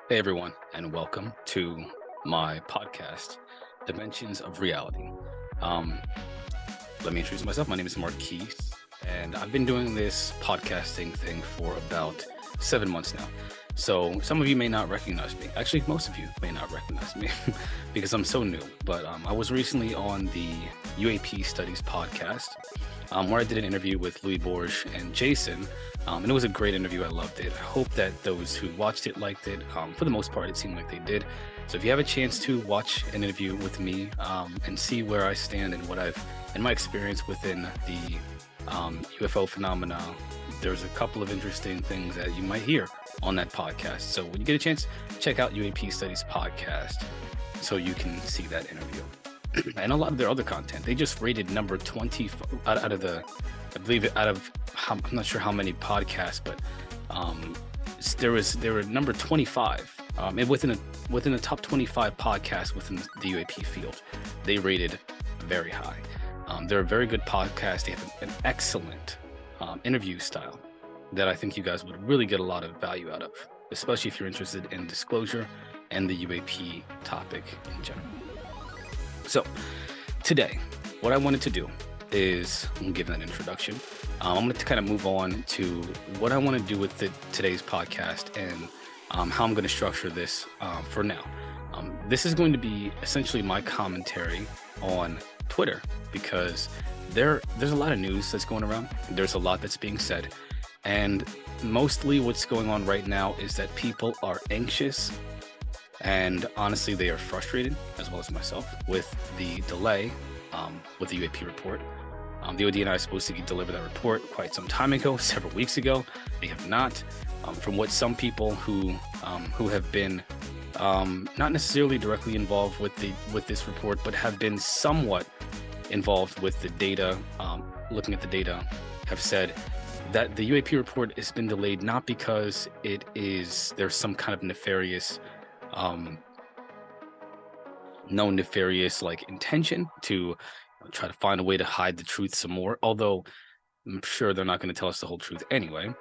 Hey everyone, and welcome to my podcast, Dimensions of Reality. Um, Let me introduce myself. My name is Marquise, and I've been doing this podcasting thing for about 7 months now. So some of you may not recognize me. Actually, most of you may not recognize me because I'm so new. But I was recently on the UAP Studies podcast, where I did an interview with Louis Borges and Jason. And it was a great interview. I loved it. I hope that those who watched it liked it. For the most part, it seemed like they did. So if you have a chance to watch an interview with me and see where I stand and what I've in my experience within the UFO phenomena, there's a couple of interesting things that you might hear on that podcast. So when you get a chance, check out UAP Studies podcast so you can see that interview. And a lot of their other content. They just rated number 20 out of the, I believe out of, I'm not sure how many podcasts, but they were number 25. And within the top 25 podcasts within the UAP field, they rated very high. They're a very good podcast. They have an excellent interview style that I think you guys would really get a lot of value out of, especially if you're interested in disclosure and the UAP topic in general. So today, what I wanted to do is, I'm giving an introduction. I'm going to kind of move on to what I want to do with today's podcast and how I'm going to structure this for now. This is going to be essentially my commentary on Twitter, because there's a lot of news that's going around. There's a lot that's being said, and mostly what's going on right now is that people are anxious, and honestly they are frustrated, as well as myself, with the delay with the UAP report. The OD and I are supposed to deliver that report quite some time ago, several weeks ago. They have not. From what some people who have been not necessarily directly involved with this report, but have been somewhat involved with the data, looking at the data, have said that the UAP report has been delayed not because there's some kind of nefarious like intention to try to find a way to hide the truth some more, although I'm sure they're not going to tell us the whole truth anyway.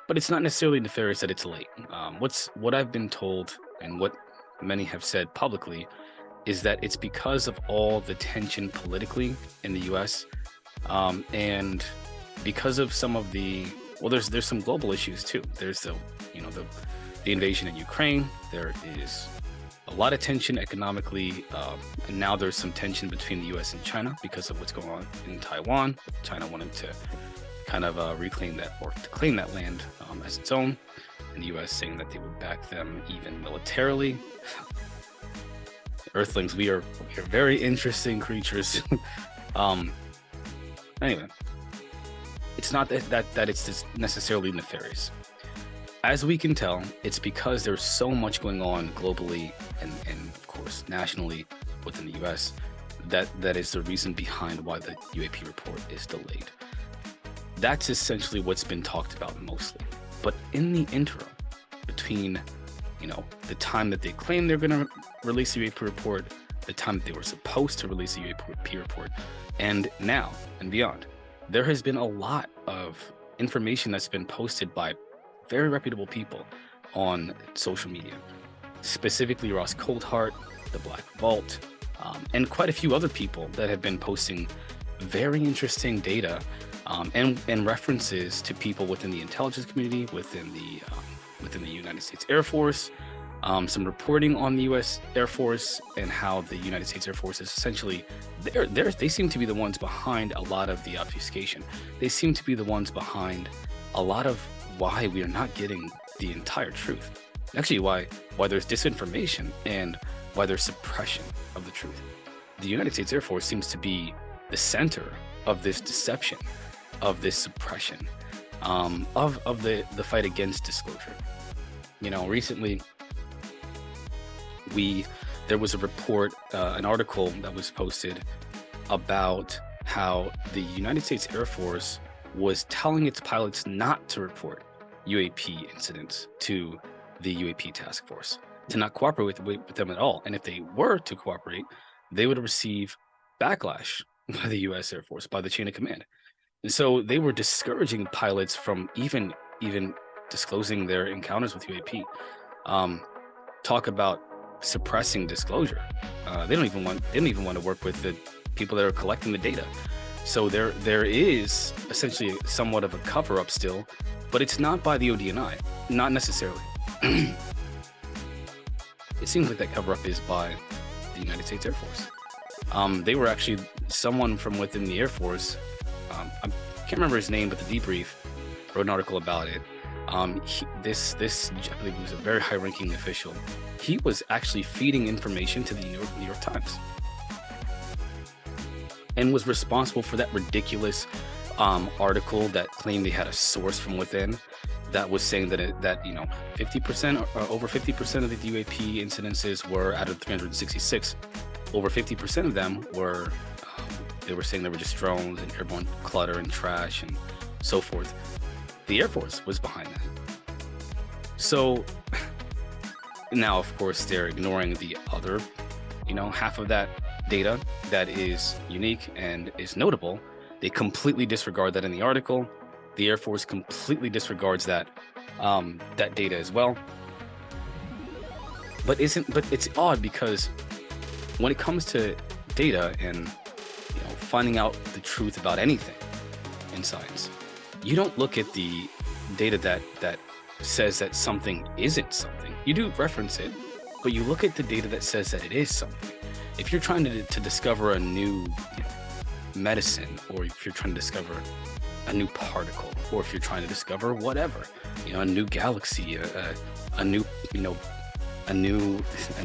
But it's not necessarily nefarious that it's late. What I've been told, and what many have said publicly, is that it's because of all the tension politically in the U.S. And because of some of there's some global issues too. There's the invasion in Ukraine. There is a lot of tension economically, and now there's some tension between the U.S. and China because of what's going on in Taiwan. China wanted to kind of reclaim that, or to claim that land as its own, and the U.S. saying that they would back them even militarily. Earthlings, we are very interesting creatures. Anyway, it's not that it's just necessarily nefarious. As we can tell, it's because there's so much going on globally and of course nationally within the U.S. that is the reason behind why the UAP report is delayed. That's essentially what's been talked about mostly. But in the interim, between the time that they claim they're going to release the UAP report, the time that they were supposed to release the UAP report, and now and beyond, there has been a lot of information that's been posted by very reputable people on social media, specifically Ross Coldheart, the Black Vault, and quite a few other people that have been posting very interesting data and references to people within the intelligence community, within the United States Air Force, some reporting on the U.S. Air Force and how the United States Air Force is essentially they seem to be the ones behind a lot of the obfuscation. They seem to be the ones behind a lot of why we are not getting the entire truth. Actually, why there's disinformation and why there's suppression of the truth. The United States Air Force seems to be the center of this deception, of this suppression, of the fight against disclosure. Recently there was a report, an article that was posted about how the United States Air Force was telling its pilots not to report UAP incidents to the UAP task force, to not cooperate with them at all. And if they were to cooperate, they would receive backlash by the U.S. Air Force, by the chain of command. And so they were discouraging pilots from even disclosing their encounters with UAP. talk about suppressing disclosure. They don't even want to work with the people that are collecting the data. So there is essentially somewhat of a cover up still, but it's not by the ODNI, not necessarily. It seems like that cover up is by the United States Air Force. They were actually someone from within the Air Force. I can't remember his name, but the debrief wrote an article about it. This I believe was a very high-ranking official. He was actually feeding information to the New York Times, and was responsible for that ridiculous article that claimed they had a source from within that was saying that 50% or over 50% of the UAP incidences were out of 366. Over 50% of them were they were saying they were just drones and airborne clutter and trash and so forth. The Air Force was behind that. So now, of course, they're ignoring the other, half of that data that is unique and is notable. They completely disregard that in the article. The Air Force completely disregards that data as well. But it's odd because when it comes to data and finding out the truth about anything in science, you don't look at the data that says that something isn't something. You do reference it, but you look at the data that says that it is something. If you're trying to discover a new medicine, or if you're trying to discover a new particle, or if you're trying to discover whatever, a new galaxy, an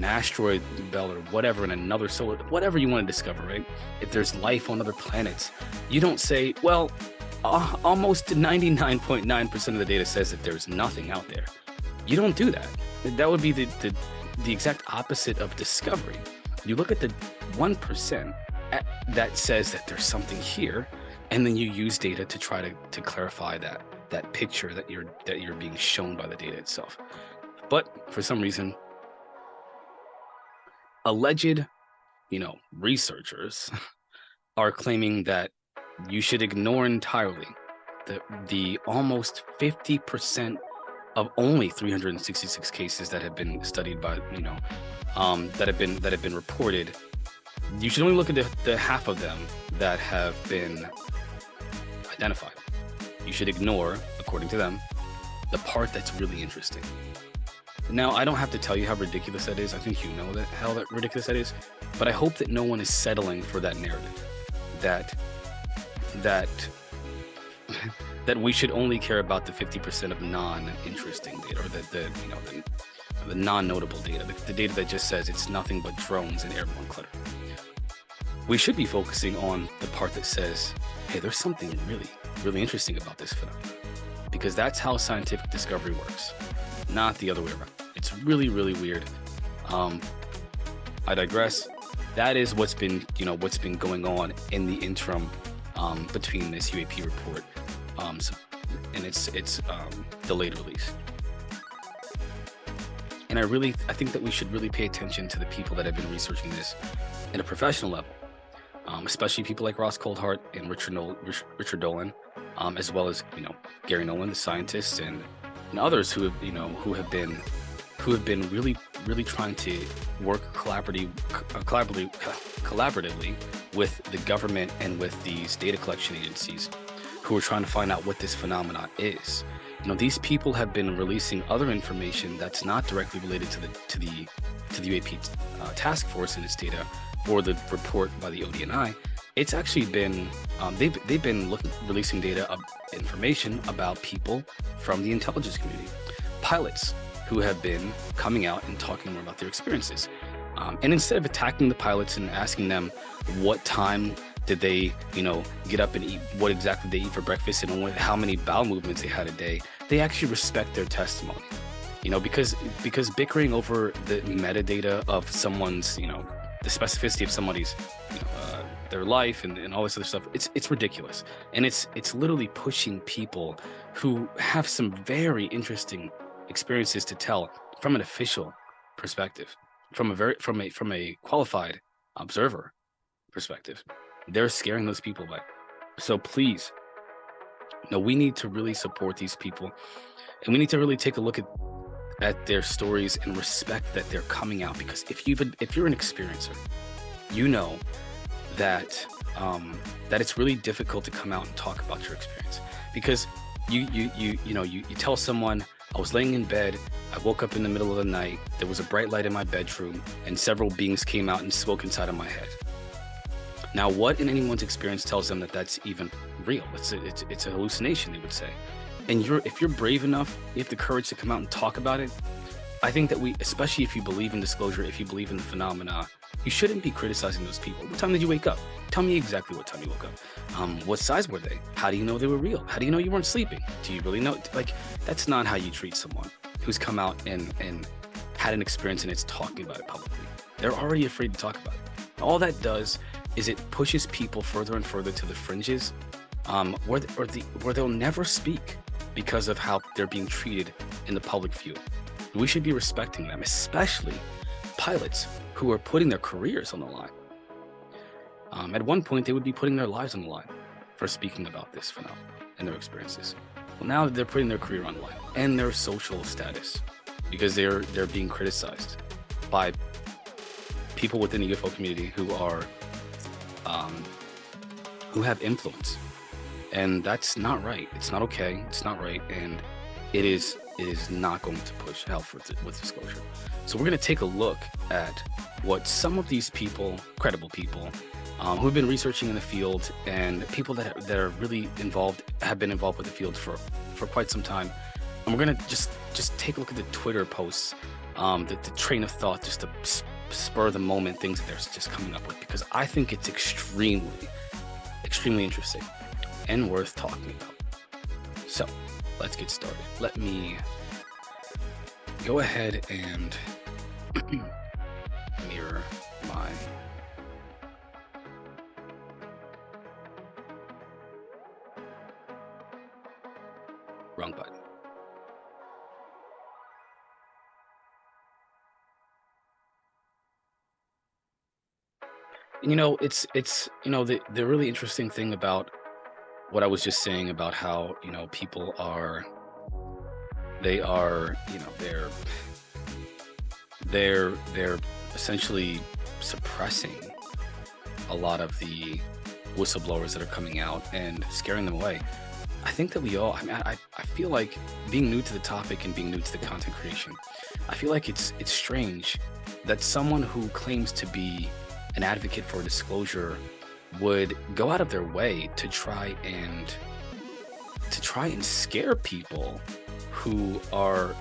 asteroid belt or whatever in another solar, whatever you want to discover, right? If there's life on other planets, you don't say, well, almost 99.9% of the data says that there's nothing out there. You don't do that. That would be the exact opposite of discovery. You look at the 1% that says that there's something here, and then you use data to try to clarify that picture that you're being shown by the data itself. But for some reason, alleged, researchers are claiming that you should ignore entirely the almost 50% of only 366 cases that have been studied by, that have been reported. You should only look at the half of them that have been identified. You should ignore, according to them, the part that's really interesting. Now, I don't have to tell you how ridiculous that is. I think you know how ridiculous that is. But I hope that no one is settling for that narrative, that we should only care about the 50% of non-interesting data, or the non-notable data, the data that just says it's nothing but drones and airborne clutter. We should be focusing on the part that says, hey, there's something really, really interesting about this phenomenon, because that's how scientific discovery works, not the other way around. It's really, really weird. I digress. That is what's been going on in the interim between this UAP report and its delayed release. And I think that we should really pay attention to the people that have been researching this at a professional level, especially people like Ross Coldhart and Richard Dolan, as well as Gary Nolan, the scientist, and others who have been really, really trying to work collaboratively with the government and with these data collection agencies who are trying to find out what this phenomenon is. These people have been releasing other information that's not directly related to the UAP task force and its data, or the report by the ODNI. It's actually been they've been releasing data information about people from the intelligence community, pilots who have been coming out and talking more about their experiences. And instead of attacking the pilots and asking them what time did they, get up and eat, what exactly they eat for breakfast, and how many bowel movements they had a day, they actually respect their testimony. Because bickering over the metadata of someone's, the specificity of somebody's, their life and all this other stuff, it's ridiculous. And it's literally pushing people who have some very interesting experiences to tell from an official perspective, from a qualified observer perspective. They're scaring those people away. So please, we need to really support these people, and we need to really take a look at their stories and respect that they're coming out, because if you're an experiencer, you know that that it's really difficult to come out and talk about your experience, because you tell someone, I was laying in bed, I woke up in the middle of the night, there was a bright light in my bedroom, and several beings came out and spoke inside of my head. Now, what in anyone's experience tells them that that's even real? It's a hallucination, they would say. And if you're brave enough, you have the courage to come out and talk about it. I think that especially if you believe in disclosure, if you believe in the phenomena, you shouldn't be criticizing those people. What time did you wake up? Tell me exactly what time you woke up. What size were they? How do you know they were real? How do you know you weren't sleeping? Do you really know? Like, that's not how you treat someone who's come out and had an experience and is talking about it publicly. They're already afraid to talk about it. All that does is it pushes people further and further to the fringes, where they'll never speak because of how they're being treated in the public view. We should be respecting them, especially pilots who are putting their careers on the line. At one point, they would be putting their lives on the line for speaking about this phenomenon and their experiences. Well, now they're putting their career on the line and their social status, because they're being criticized by people within the UFO community who have influence. And that's not right. It's not okay. It's not right. And it is not going to push hell with disclosure. So we're going to take a look at what some of these people, credible people, who've been researching in the field, and people that are really have been involved with the field for quite some time. And we're going to just take a look at the Twitter posts, the train of thought, just to spur the moment, things that they're just coming up with, because I think it's extremely interesting and worth talking about. So let's get started. Let me go ahead and mirror my wrong button. It's the really interesting thing about what I was just saying about how, people they're essentially suppressing a lot of the whistleblowers that are coming out and scaring them away. I think that I feel like, being new to the topic and being new to the content creation, I feel like it's strange that someone who claims to be an advocate for disclosure would go out of their way to try and scare people who are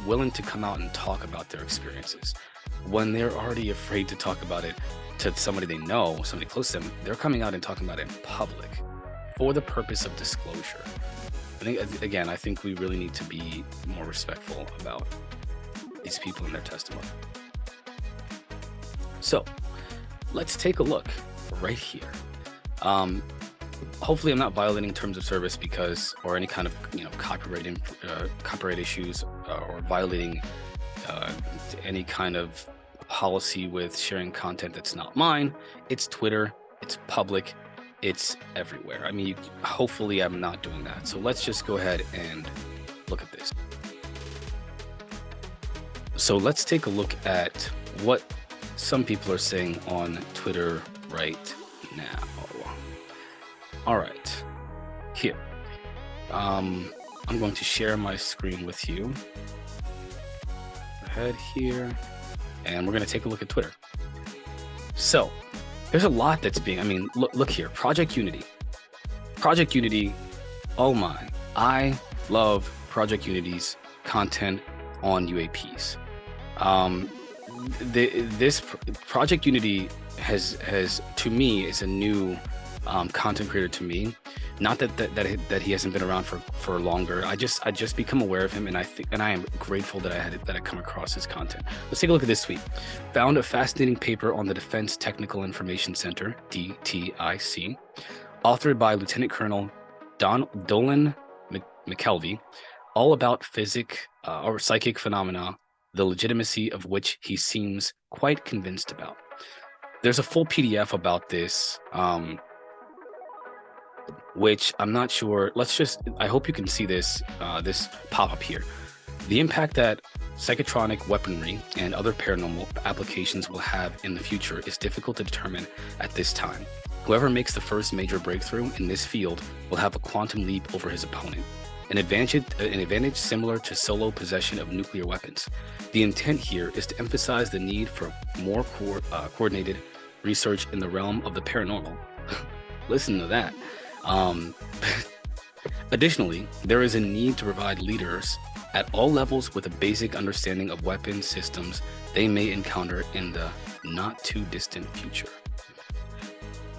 willing to come out and talk about their experiences, when they're already afraid to talk about it to somebody they know, somebody close to them. They're coming out and talking about it in public for the purpose of disclosure. I think we really need to be more respectful about these people and their testimony. So let's take a look right here. Hopefully I'm not violating terms of service or any kind of copyright issues, or violating any kind of policy with sharing content that's not mine. It's Twitter, it's public, it's everywhere. I mean, hopefully I'm not doing that. So let's just go ahead and look at this. So let's take a look at what some people are saying on Twitter right now. All right, here. I'm going to share my screen with you. Go ahead here, and we're going to take a look at Twitter. So there's a lot that's look here. Project Unity. Oh my, I love Project Unity's content on UAPs. This Project Unity has to me is a new content creator to me. Not that he hasn't been around for longer. I just become aware of him, and I am grateful that I come across his content. Let's take a look at this tweet. Found a fascinating paper on the Defense Technical Information Center, DTIC, authored by Lieutenant Colonel Dolan McKelvey, all about psychic phenomena, the legitimacy of which he seems quite convinced about. There's a full PDF about this, which I'm not sure. I hope you can see this pop up here. The impact that psychotronic weaponry and other paranormal applications will have in the future is difficult to determine at this time. Whoever makes the first major breakthrough in this field will have a quantum leap over his opponent, an advantage similar to solo possession of nuclear weapons. The intent here is to emphasize the need for more coordinated research in the realm of the paranormal. Listen to that. Additionally, there is a need to provide leaders at all levels with a basic understanding of weapon systems they may encounter in the not too distant future.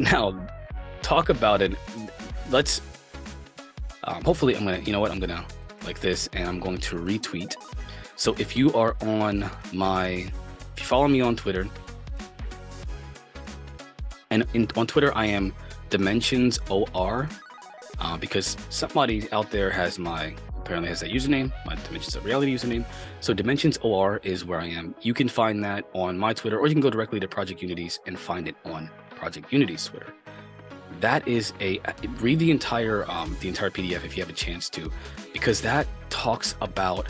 Now, talk about it. Let's hopefully I'm gonna like this, and I'm going to retweet. So if you are if you follow me on Twitter, and on Twitter I am Dimensions OR, because somebody out there apparently has that username, my Dimensions of Reality username. So Dimensions OR is where I am. You can find that on my Twitter, or you can go directly to Project Unity's and find it on Project Unity's Twitter. That is read the entire PDF if you have a chance to, because that talks about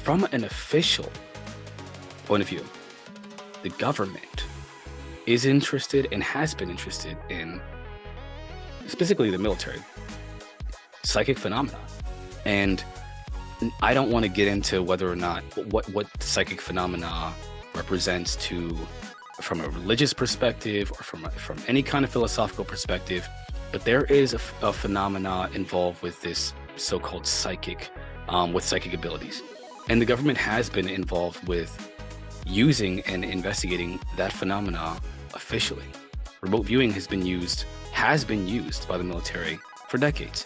from an official point of view, the government is interested and has been interested in, specifically the military, psychic phenomena. And I don't want to get into whether or not what psychic phenomena represents from a religious perspective or from any kind of philosophical perspective, but there is a phenomena involved with this so-called psychic abilities, and the government has been involved with using and investigating that phenomena officially. Remote viewing has been used by the military for decades.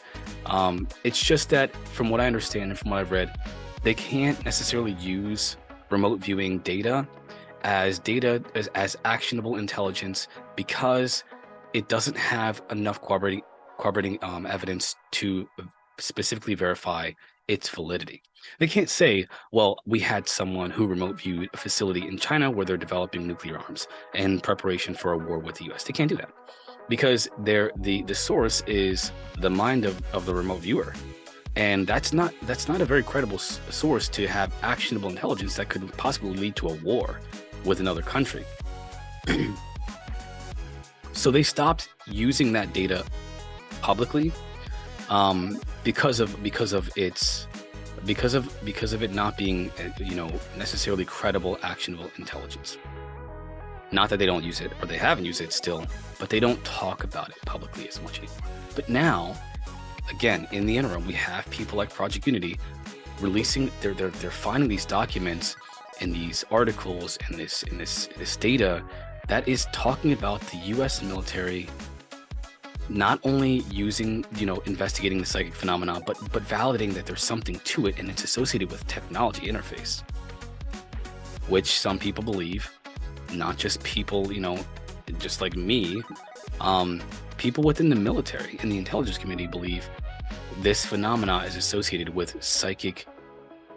It's just that, from what I understand and from what I've read, they can't necessarily use remote viewing data as actionable intelligence, because it doesn't have enough corroborating evidence to specifically verify its validity. They can't say, well, we had someone who remote viewed a facility in China where they're developing nuclear arms in preparation for a war with the US. They can't do that, because the source is the mind of the remote viewer. And that's not a very credible source to have actionable intelligence that could possibly lead to a war with another country. So they stopped using that data publicly, because of it not being necessarily credible, actionable intelligence. Not that they don't use it, or they haven't used it still, but they don't talk about it publicly as much anymore. But now, again, in the interim, we have people like Project Unity releasing they're finding these documents and these articles and this data that is talking about the US military not only investigating the psychic phenomena, but validating that there's something to it, and it's associated with technology interface, which some people believe, not just people, just like me, people within the military and the intelligence community believe this phenomena is associated with psychic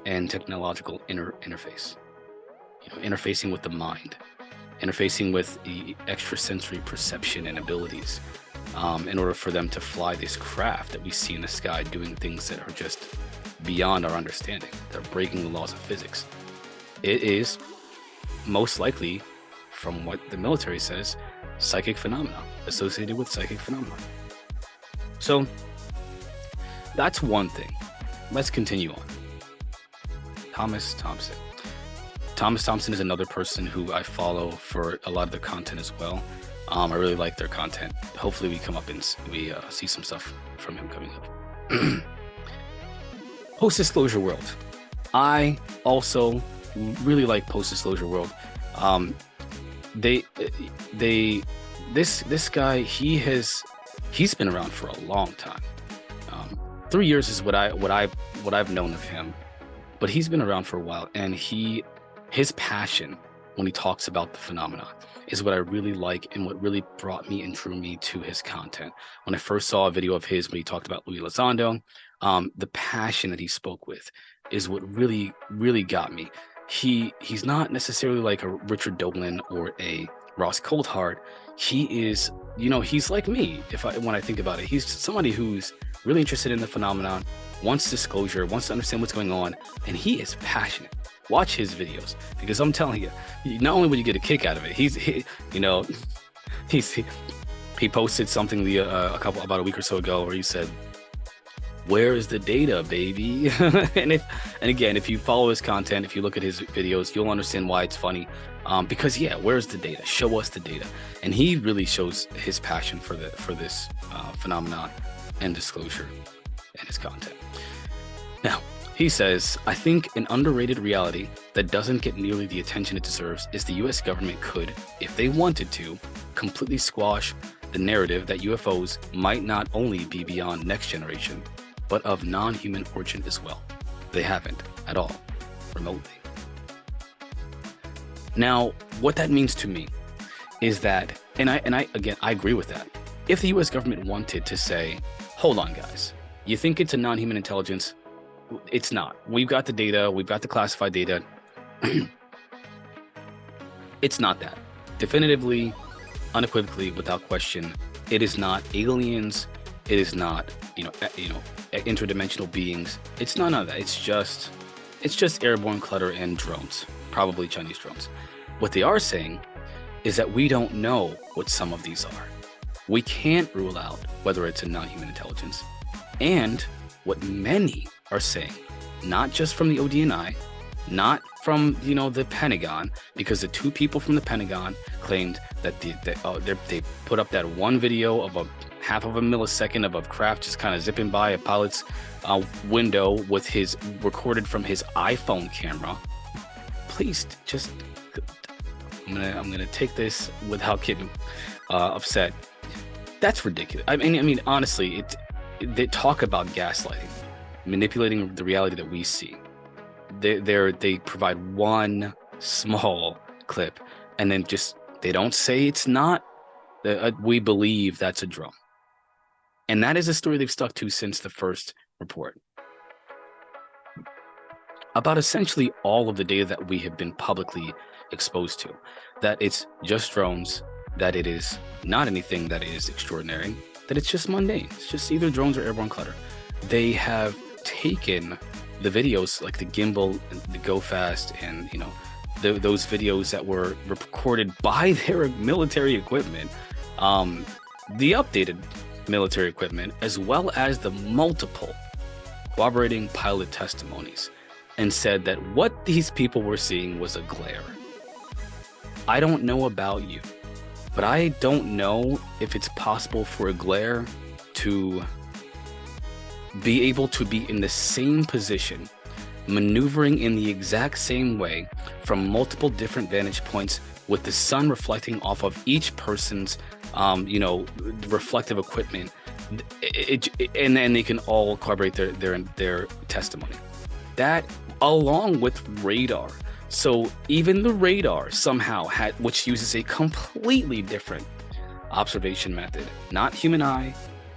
and technological interface, interfacing with the mind, interfacing with the extrasensory perception and abilities, in order for them to fly this craft that we see in the sky doing things that are just beyond our understanding. They're breaking the laws of physics. It is most likely, from what the military says, psychic phenomena, associated with psychic phenomena. So that's one thing. Let's continue on. Thomas Thompson. Thomas Thompson is another person who I follow for a lot of their content as well. I really like their content. Hopefully we come up and we see some stuff from him coming up. Post-disclosure world. I also really like post-disclosure world. This guy, he's been around for a long time. 3 years is what I've known of him, but he's been around for a while, and his passion when he talks about the phenomena is what I really like, and what really brought me and drew me to his content. When I first saw a video of his when he talked about Louis Elizondo, the passion that he spoke with is what really, really got me. He's not necessarily like a Richard Dolan or a Ross Coulthart. He is, he's like me. When I think about it, he's somebody who's really interested in the phenomenon, wants disclosure, wants to understand what's going on, and he is passionate. Watch his videos, because I'm telling you, not only will you get a kick out of it, he posted something about a week or so ago where he said, "Where is the data, baby?" and again, if you follow his content, if you look at his videos, you'll understand why it's funny. Because where's the data? Show us the data. And he really shows his passion for this phenomenon and disclosure in his content. Now, he says, "I think an underrated reality that doesn't get nearly the attention it deserves is the US government could, if they wanted to, completely squash the narrative that UFOs might not only be beyond next generation, but of non-human origin as well. They haven't at all, remotely." Now, what that means to me is that, and I agree with that. If the US government wanted to say, "Hold on, guys, you think it's a non-human intelligence? It's not. We've got the data. We've got the classified data." It's not that. Definitively, unequivocally, without question, it is not aliens. It is not, interdimensional beings. It's none of that. It's just airborne clutter and drones, probably Chinese drones. What they are saying is that we don't know what some of these are. We can't rule out whether it's a non-human intelligence. And what many are saying, not just from the ODNI, not from the Pentagon, because the two people from the Pentagon claimed that they put up that one video of a half of a millisecond of a craft just kind of zipping by a pilot's window with his recorded from his iPhone camera. Please, just I'm gonna take this without getting upset. That's ridiculous. I mean, honestly, they talk about gaslighting, manipulating the reality that we see. They provide one small clip, and then they don't say it's not. We believe that's a drone, and that is a story they've stuck to since the first report about essentially all of the data that we have been publicly exposed to. That it's just drones. That it is not anything that is extraordinary. That it's just mundane. It's just either drones or airborne clutter. They have taken the videos like the gimbal and the go fast and those videos that were recorded by their military equipment, the updated military equipment, as well as the multiple corroborating pilot testimonies, and said that what these people were seeing was a glare. I don't know about you, but I don't know if it's possible for a glare to be able to be in the same position, maneuvering in the exact same way from multiple different vantage points, with the sun reflecting off of each person's reflective equipment, and then they can all corroborate their testimony. That, along with radar. So even the radar somehow which uses a completely different observation method, not human eye,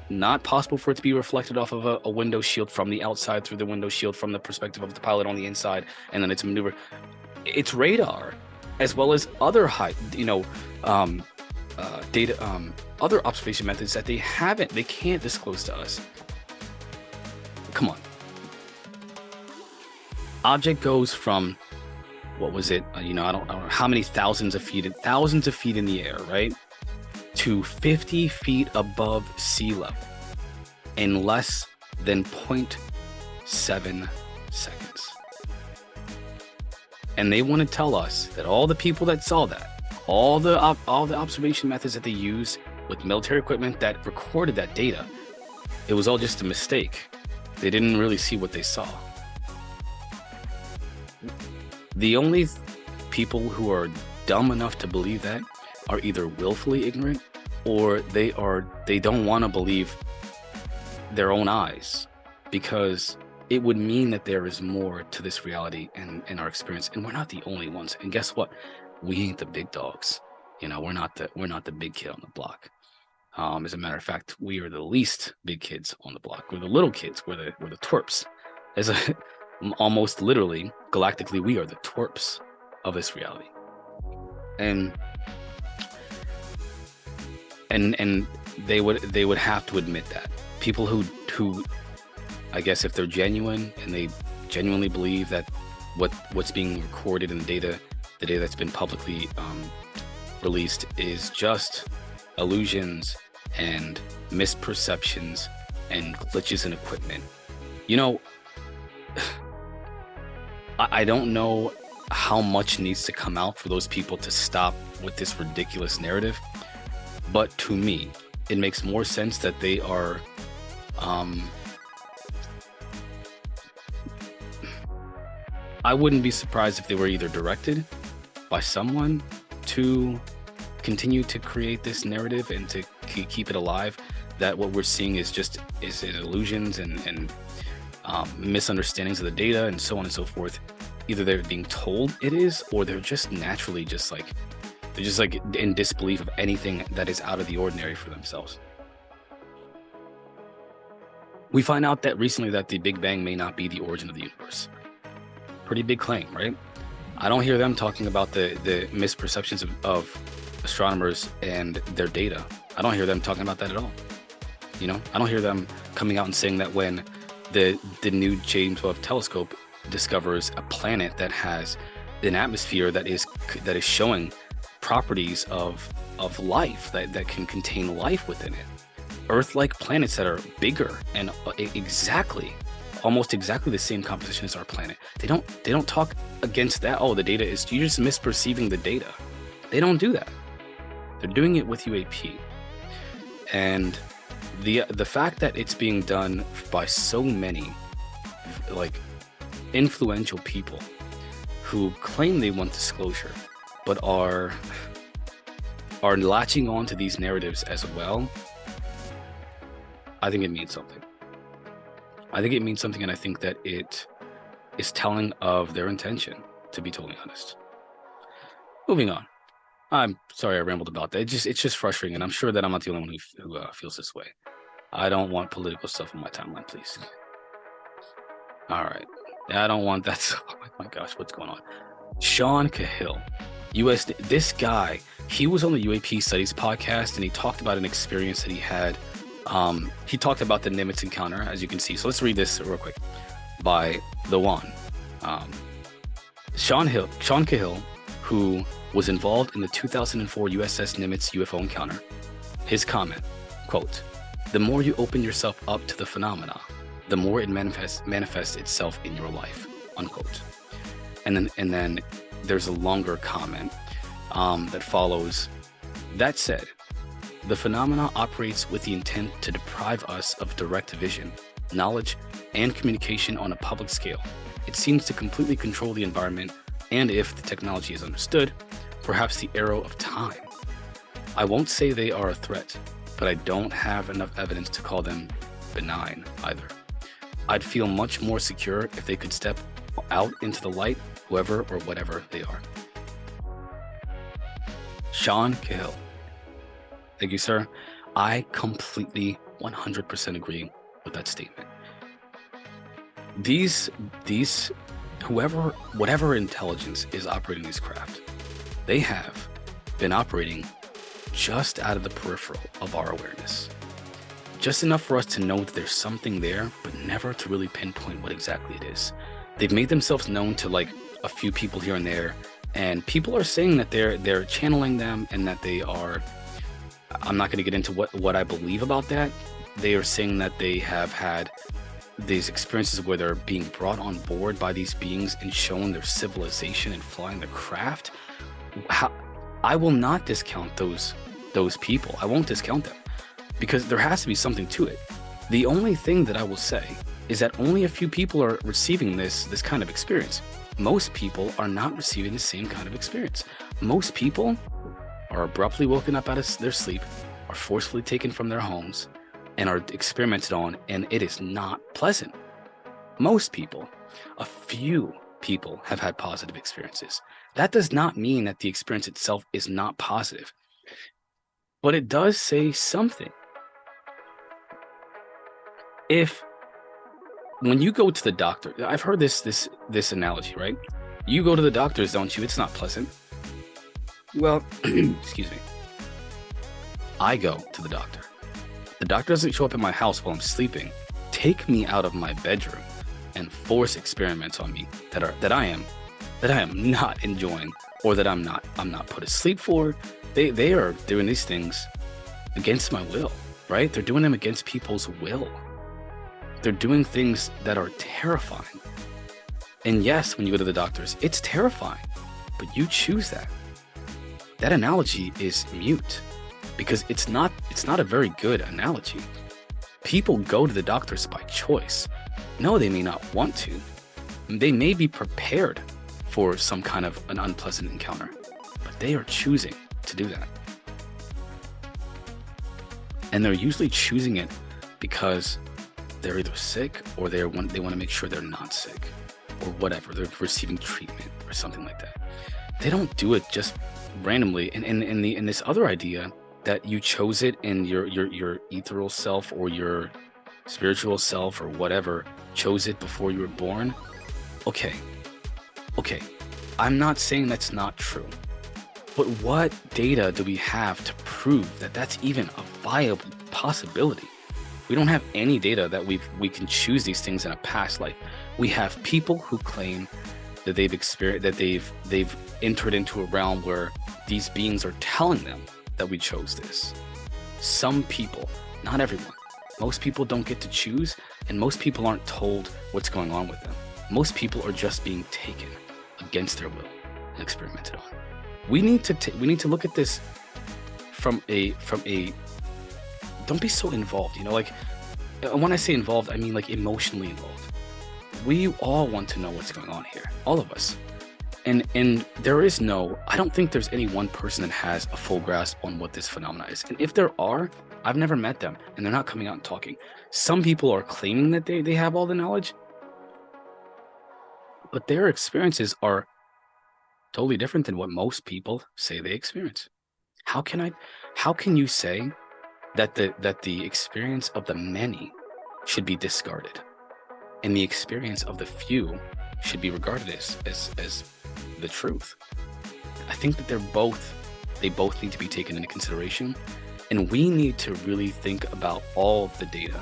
not possible for it to be reflected off of a window shield from the outside through the window shield from the perspective of the pilot on the inside, and then it's maneuvered. It's radar, as well as other data, other observation methods that they can't disclose to us. Come on. Object goes from, what was it? I don't know how many thousands of feet in the air, right? To 50 feet above sea level in less than 0.7 seconds. And they want to tell us that all the people that saw that, all the observation methods that they used with military equipment that recorded that data, it was all just a mistake. They didn't really see what they saw. The only people who are dumb enough to believe that are either willfully ignorant, or they don't want to believe their own eyes, because it would mean that there is more to this reality and our experience, and we're not the only ones. And guess what? We ain't the big dogs. We're not the big kid on the block. As a matter of fact, we are the least big kids on the block. We're the little kids. We're the twerps. Almost literally, galactically, we are the twerps of this reality. And they would have to admit that. People who I guess if they're genuine and they genuinely believe that what's being recorded in the data that's been publicly released is just illusions and misperceptions and glitches in equipment. You know, I don't know how much needs to come out for those people to stop with this ridiculous narrative, but to me, it makes more sense that they are I wouldn't be surprised if they were either directed by someone to continue to create this narrative and to keep it alive, that what we're seeing is illusions and misunderstandings of the data and so on and so forth. Either they're being told it is, or they're just naturally they're in disbelief of anything that is out of the ordinary for themselves. We find out that recently that the Big Bang may not be the origin of the universe. Pretty big claim, right? I don't hear them talking about the misperceptions of astronomers and their data. I don't hear them talking about that at all. You know, I don't hear them coming out and saying that when the new James Webb telescope discovers a planet that has an atmosphere that is showing properties of life that can contain life within it, Earth-like planets that are bigger and almost exactly the same composition as our planet. They don't talk against that. Oh, the data is, you're just misperceiving the data. They don't do that. They're doing it with UAP. And the fact that it's being done by so many like influential people who claim they want disclosure but are latching on to these narratives as well, I think it means something. I think it means something, and I think that it is telling of their intention, to be totally honest. Moving on. I'm sorry I rambled about that. It's just frustrating, and I'm sure that I'm not the only one who feels this way. I don't want political stuff on my timeline, please. All right. I don't want that. Oh my gosh, what's going on? Sean Cahill, this guy, he was on the UAP Studies podcast, and he talked about an experience that he had. He talked about the Nimitz encounter, as you can see. So let's read this real quick by the one. Sean Cahill, who was involved in the 2004 USS Nimitz UFO encounter. His comment, quote, "The more you open yourself up to the phenomena, the more it manifests itself in your life," unquote. And then there's a longer comment that follows. That said, the phenomena operates with the intent to deprive us of direct vision, knowledge, and communication on a public scale. It seems to completely control the environment, and if the technology is understood, perhaps the arrow of time. I won't say they are a threat, but I don't have enough evidence to call them benign either. I'd feel much more secure if they could step out into the light, whoever or whatever they are. Sean Cahill. Thank you, sir. I completely 100% agree with that statement. Whatever intelligence is operating these craft, they have been operating just out of the peripheral of our awareness. Just enough for us to know that there's something there, but never to really pinpoint what exactly it is. They've made themselves known to like a few people here and there, and people are saying that they're channeling them and that they are. I'm not going to get into what I believe about that. They are saying that they have had these experiences where they're being brought on board by these beings and shown their civilization and flying their craft. I will not discount those people. I won't discount them because there has to be something to it. The only thing that I will say is that only a few people are receiving this kind of experience. Most people are not receiving the same kind of experience. Most people are abruptly woken up out of their sleep, are forcefully taken from their homes, and are experimented on, and it is not pleasant. Most people, a few people have had positive experiences. That does not mean that the experience itself is not positive, but it does say something. When you go to the doctor, I've heard this analogy, right? You go to the doctors, don't you? It's not pleasant. Well, excuse me. I go to the doctor. The doctor doesn't show up at my house while I'm sleeping take me out of my bedroom and force experiments on me that I am not enjoying, or that I'm not put asleep for. They are doing these things against my will, right? They're doing them against people's will. They're doing things that are terrifying. And yes, when you go to the doctors, it's terrifying, but you choose that. That analogy is mute, because it's not a very good analogy. People go to the doctors by choice. No, they may not want to. They may be prepared for some kind of an unpleasant encounter, but they are choosing to do that. And they're usually choosing it because they're either sick, or they want to make sure they're not sick, or whatever. They're receiving treatment or something like that. They don't do it just randomly. And in this other idea that you chose it, in your ethereal self or your spiritual self or whatever chose it before you were born. Okay, I'm not saying that's not true, but what data do we have to prove that that's even a viable possibility? We don't have any data that we can choose these things in a past life. We have people who claim that they've experienced, that they've entered into a realm where these beings are telling them that we chose this. Some people, not everyone. Most people don't get to choose, and most people aren't told what's going on with them. Most people are just being taken against their will and experimented on. We need to look at this from a don't be so involved, like when I say involved, I mean like emotionally involved. We all want to know what's going on here, all of us. And there is I don't think there's any one person that has a full grasp on what this phenomena is. And if there are, I've never met them, and they're not coming out and talking. Some people are claiming that they have all the knowledge, but their experiences are totally different than what most people say they experience. How can you say that the experience of the many should be discarded, and the experience of the few should be regarded as the truth? I think that they both need to be taken into consideration, and we need to really think about all of the data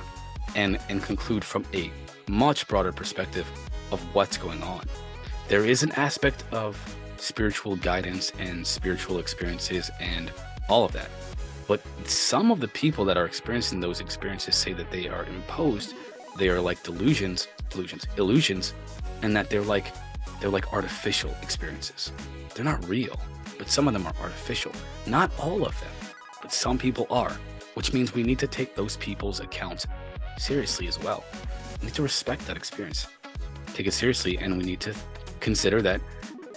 and conclude from a much broader perspective of what's going on. There is an aspect of spiritual guidance and spiritual experiences and all of that, but some of the people that are experiencing those experiences say that they are imposed, they are like illusions, and that they're like artificial experiences. They're not real, but some of them are artificial. Not all of them, but some people are, which means we need to take those people's accounts seriously as well. We need to respect that experience, take it seriously, and we need to consider that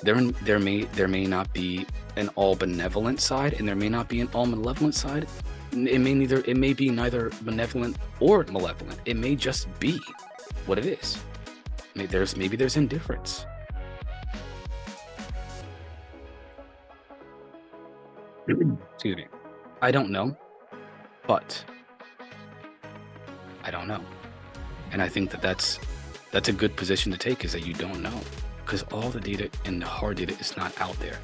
there may not be an all benevolent side, and there may not be an all malevolent side. It may be neither benevolent or malevolent. It may just be what it is. Maybe there's indifference. Excuse me. I don't know, but I don't know. And I think that that's a good position to take, is that you don't know, because all the data and the hard data is not out there.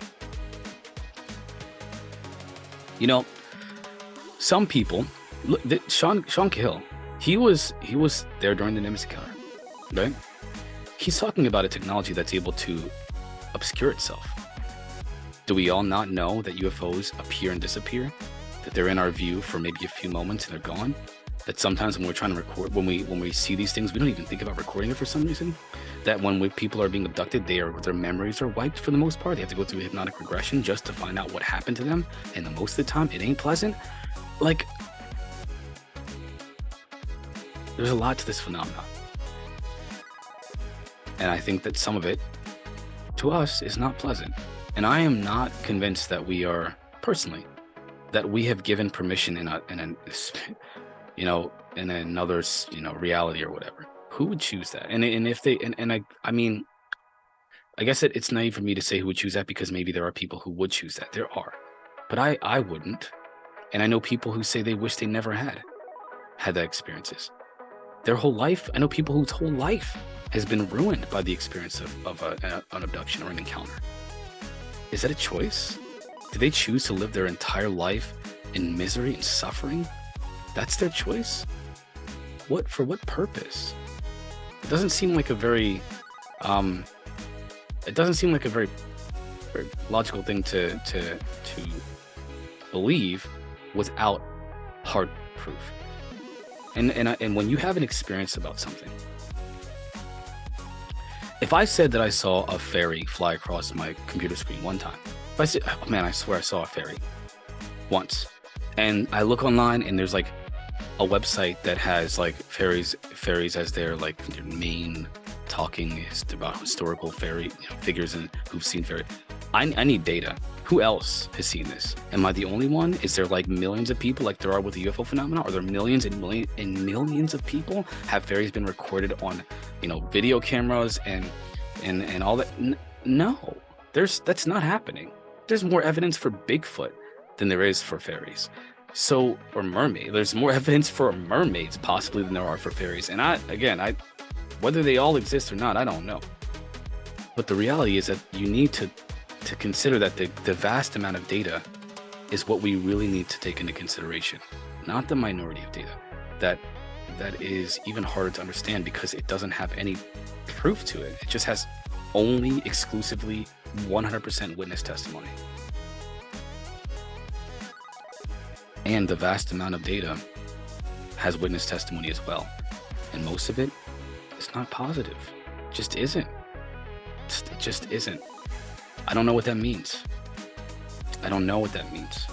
Some people, Sean Cahill, he was there during the Nimitz encounter, right? He's talking about a technology that's able to obscure itself. Do we all not know that UFOs appear and disappear? That they're in our view for maybe a few moments and they're gone? That sometimes when we're trying to record, when we see these things, we don't even think about recording it for some reason? That when people are being abducted, their memories are wiped for the most part. They have to go through hypnotic regression just to find out what happened to them, and most of the time it ain't pleasant. Like, there's a lot to this phenomenon, and I think that some of it, to us, is not pleasant. And I am not convinced that we are, personally, that we have given permission in another reality or whatever. Who would choose that? And if they I mean, I guess it's naive for me to say who would choose that, because maybe there are people who would choose that. There are, but I wouldn't. And I know people who say they wish they never had that experiences. Their whole life. I know people whose whole life has been ruined by the experience of an abduction or an encounter. Is that a choice? Do they choose to live their entire life in misery and suffering? That's their choice? what purpose? It doesn't seem like a very um it doesn't seem like a very logical thing to believe without hard proof. And when you have an experience about something, if I said that I saw a fairy fly across my computer screen one time, if I said, oh man, I swear I saw a fairy once, and I look online and there's like a website that has like fairies as their like their main talking about historical fairy figures and who've seen fairy. I need data. Who else has seen this? Am I the only one? Is there like millions of people like there are with the UFO phenomenon? Are there millions and millions of people? Have fairies been recorded on, video cameras and all that? No, that's not happening. There's more evidence for Bigfoot than there is for fairies. So, or mermaid. There's more evidence for mermaids possibly than there are for fairies. And I whether they all exist or not, I don't know. But the reality is that you need to consider that the vast amount of data is what we really need to take into consideration, not the minority of data that is even harder to understand because it doesn't have any proof to it. It just has only exclusively 100% witness testimony. And the vast amount of data has witness testimony as well. And most of it is not positive. It just isn't. It just isn't. I don't know what that means. I don't know what that means.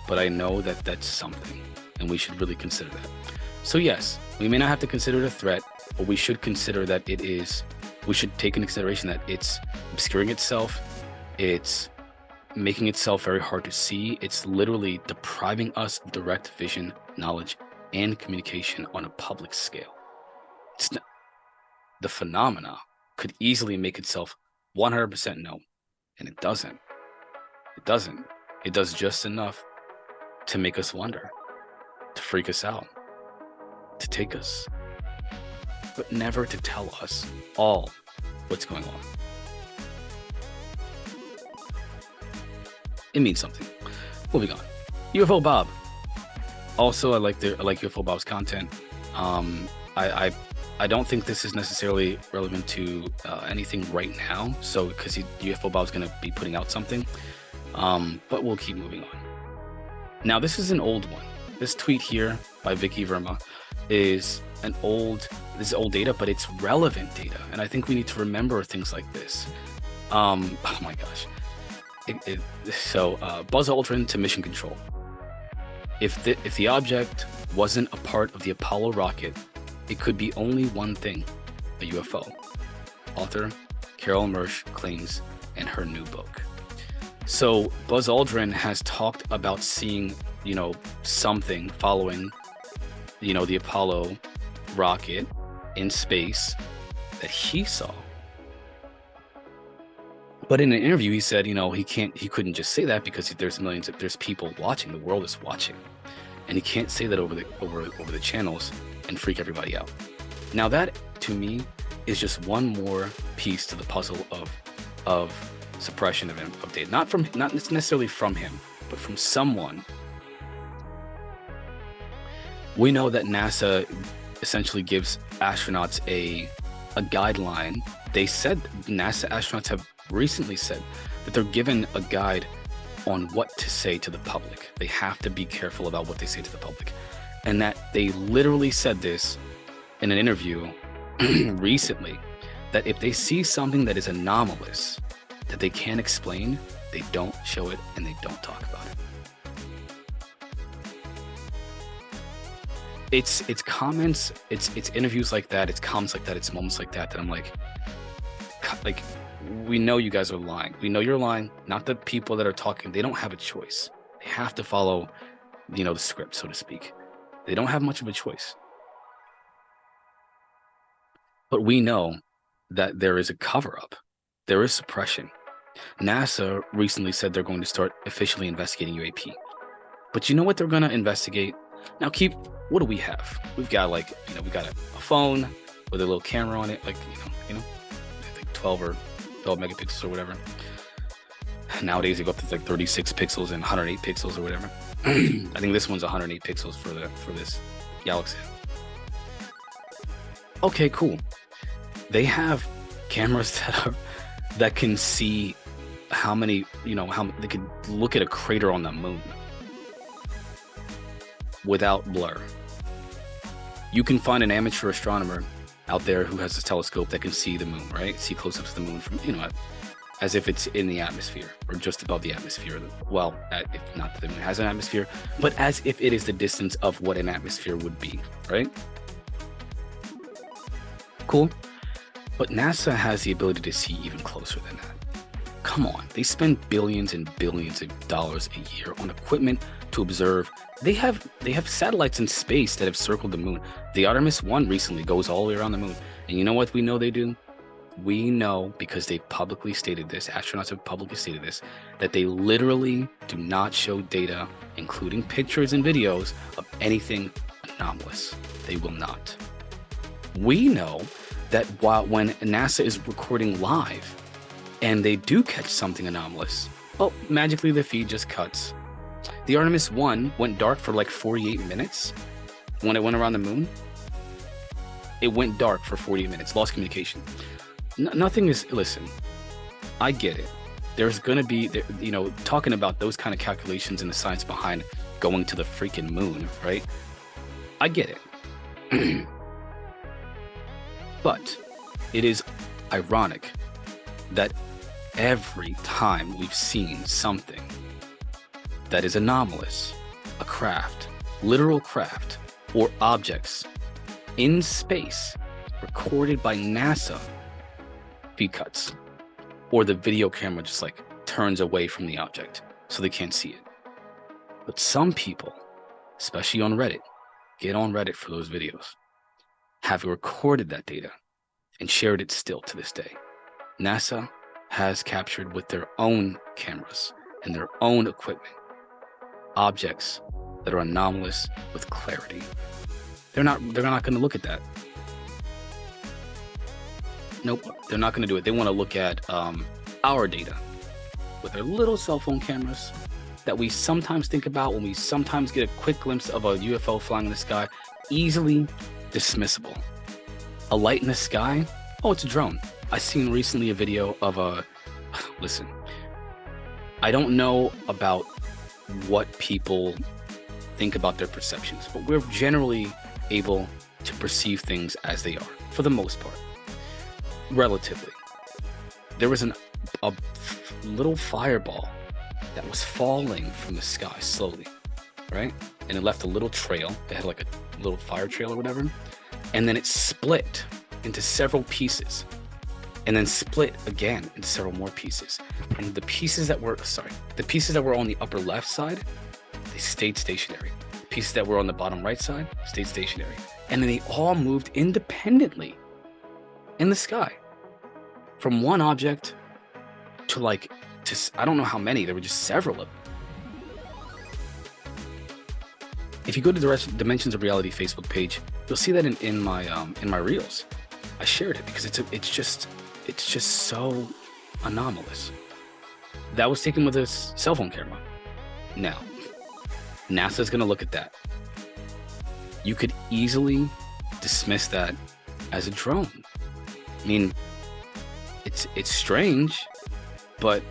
But I know that that's something. And we should really consider that. So yes, we may not have to consider it a threat, but we should consider that we should take into consideration that it's obscuring itself. It's making itself very hard to see. It's literally depriving us of direct vision, knowledge, and communication on a public scale. The phenomena could easily make itself 100% known, and it doesn't. It doesn't. It does just enough to make us wonder, to freak us out, to take us, but never to tell us all what's going on. It means something. Moving on. UFO Bob. Also, I like UFO Bob's content. I don't think this is necessarily relevant to anything right now. So, because UFO Bob's going to be putting out something, but we'll keep moving on. Now, this is an old one. This tweet here by Vicky Verma is old data, but it's relevant data, and I think we need to remember things like this. Oh my gosh. So Buzz Aldrin to Mission Control. If the object wasn't a part of the Apollo rocket, it could be only one thing: a UFO. Author Carol Mersch claims in her new book. So Buzz Aldrin has talked about seeing, something following, the Apollo rocket in space that he saw. But in an interview, he said, he couldn't just say that because there's people watching, the world is watching, and he can't say that over the channels and freak everybody out. Now that, to me, is just one more piece to the puzzle of suppression of data, not necessarily from him, but from someone. We know that NASA essentially gives astronauts a guideline. They said NASA astronauts have recently said that they're given a guide on what to say to the public. They have to be careful about what they say to the public. And that they literally said this in an interview recently, that if they see something that is anomalous, that they can't explain, they don't show it and they don't talk about it. It's comments, it's interviews like that, it's comments like that, it's moments like that I'm like, we know you guys are lying. We know you're lying. Not the people that are talking. They don't have a choice. They have to follow, the script, so to speak. They don't have much of a choice. But we know that there is a cover-up. There is suppression. NASA recently said they're going to start officially investigating UAP. But you know what they're going to investigate? Now, what do we have? We've got we got a phone with a little camera on it, I think 12 megapixels or whatever. Nowadays they go up to 36 pixels and 108 pixels or whatever. I think this one's 108 pixels for this Galaxy. Okay, cool. They have cameras that can see how many, how they can look at a crater on the moon without blur. You can find an amateur astronomer out there who has a telescope that can see the moon, right? See close-ups of the moon from, as if it's in the atmosphere or just above the atmosphere. Well, if not that the moon has an atmosphere, but as if it is the distance of what an atmosphere would be, right? Cool. But NASA has the ability to see even closer than that. Come on, they spend billions and billions of dollars a year on equipment to observe. They have satellites in space that have circled the moon. The Artemis 1 recently goes all the way around the moon. And you know what we know they do? We know, because they've publicly stated this, astronauts have publicly stated this, that they literally do not show data, including pictures and videos, of anything anomalous. They will not. We know that when NASA is recording live and they do catch something anomalous, well, magically the feed just cuts. The Artemis 1 went dark for like 48 minutes when it went around the moon. It went dark for 48 minutes, lost communication. Nothing is, listen, I get it. There's going to be, talking about those kind of calculations and the science behind going to the freaking moon, right? I get it. But it is ironic that every time we've seen something that is anomalous, a craft, literal craft, or objects in space recorded by NASA, feed cuts, or the video camera just like turns away from the object so they can't see it. But some people, especially on Reddit, get on Reddit for those videos, have recorded that data and shared it still to this day. NASA has captured with their own cameras and their own equipment objects that are anomalous with clarity. They're not going to look at that. Nope, they're not going to do it. They want to look at our data with their little cell phone cameras that we sometimes think about when we sometimes get a quick glimpse of a UFO flying in the sky. Easily dismissible. A light in the sky? Oh, it's a drone. I seen recently a video of listen, I don't know about what people think about their perceptions, but we're generally able to perceive things as they are, for the most part. Relatively. There was a little fireball that was falling from the sky slowly, right? And it left a little trail. It had like a little fire trail or whatever. And then it split into several pieces. And then split again into several more pieces. And the pieces that were on the upper left side, they stayed stationary. The pieces that were on the bottom right side stayed stationary. And then they all moved independently in the sky. From one object to I don't know how many, there were just several of them. If you go to the Dimensions of Reality Facebook page, you'll see that in my reels. I shared it because it's just so anomalous. That was taken with a cell phone camera. Now, NASA's going to look at that. You could easily dismiss that as a drone. I mean, it's strange, but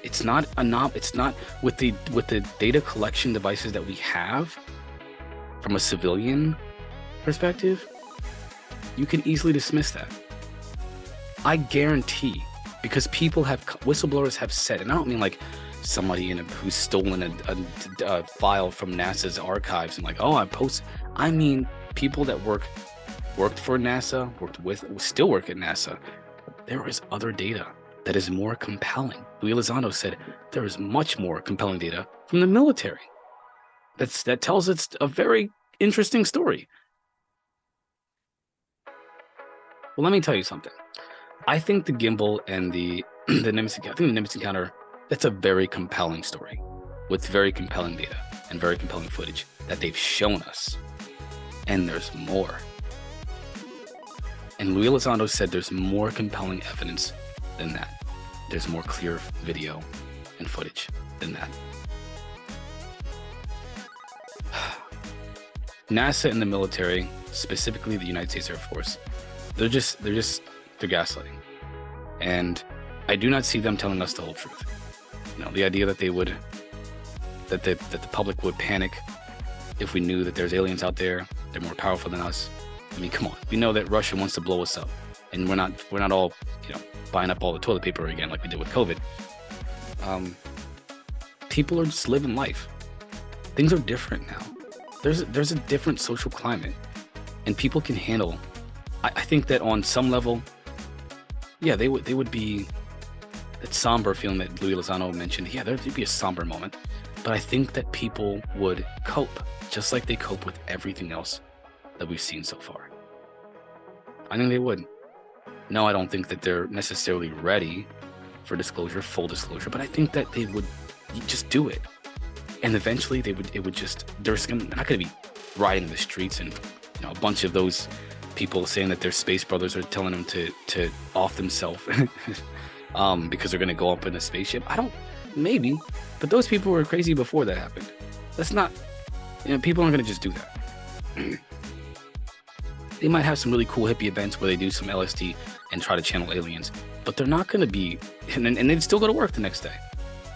it's not with the data collection devices that we have from a civilian perspective. You can easily dismiss that. I guarantee, because whistleblowers have said, and I don't mean like somebody who's stolen a file from NASA's archives and I mean people that worked for NASA, still work at NASA. There is other data that is more compelling. Luis Elizondo said there is much more compelling data from the military. That tells it's a very interesting story. Well, let me tell you something. I think the gimbal and the Nimitz encounter, that's a very compelling story with very compelling data and very compelling footage that they've shown us. And there's more. And Luis Elizondo said there's more compelling evidence than that. There's more clear video and footage than that. NASA and the military, specifically the United States Air Force, they're gaslighting. And I do not see them telling us the whole truth. The idea that that the public would panic if we knew that there's aliens out there, they're more powerful than us. I mean, come on. We know that Russia wants to blow us up, and we're not all, buying up all the toilet paper again like we did with COVID. People are just living life. Things are different now. There's a different social climate, and people can handle. I think that on some level, yeah, they would be that somber feeling that Louis Lozano mentioned. Yeah, there'd be a somber moment, but I think that people would cope just like they cope with everything else that we've seen so far. I think they would. No, I don't think that they're necessarily ready for disclosure, full disclosure, but I think that they would just do it. And eventually they're not going to be riding the streets and a bunch of those people saying that their space brothers are telling them to off themselves because they're going to go up in a spaceship. Maybe, but those people were crazy before that happened. That's not, people aren't going to just do that. They might have some really cool hippie events where they do some LSD and try to channel aliens, but they're not going to be, and they'd still go to work the next day,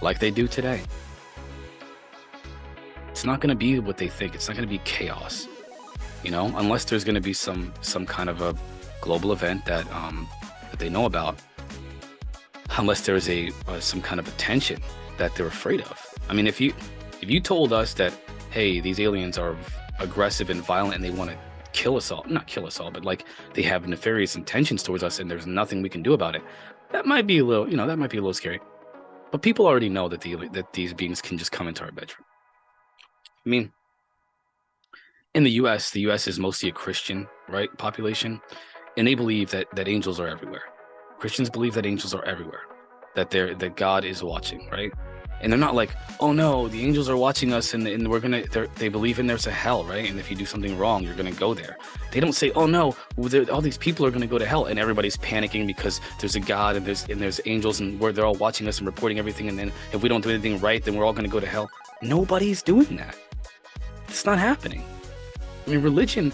like they do today. It's not going to be what they think. It's not going to be chaos, unless there's going to be some kind of a global event that they know about. Unless there's some kind of attention that they're afraid of. I mean, if you told us that, hey, these aliens are aggressive and violent and they want to not kill us all, but like they have nefarious intentions towards us and there's nothing we can do about it, that might be a little scary. But people already know that these beings can just come into our bedroom. I mean, in the U.S. is mostly a Christian, right, population, and they believe that angels are everywhere. Christians believe that angels are everywhere, that God is watching, right? And they're not like, oh no, the angels are watching us, and they believe there's a hell, right? And if you do something wrong, you're gonna go there. They don't say, oh no, all these people are gonna go to hell, and everybody's panicking because there's a God and there's angels, and they're all watching us and reporting everything, and then if we don't do anything right, then we're all gonna go to hell. Nobody's doing that. It's not happening. I mean, religion.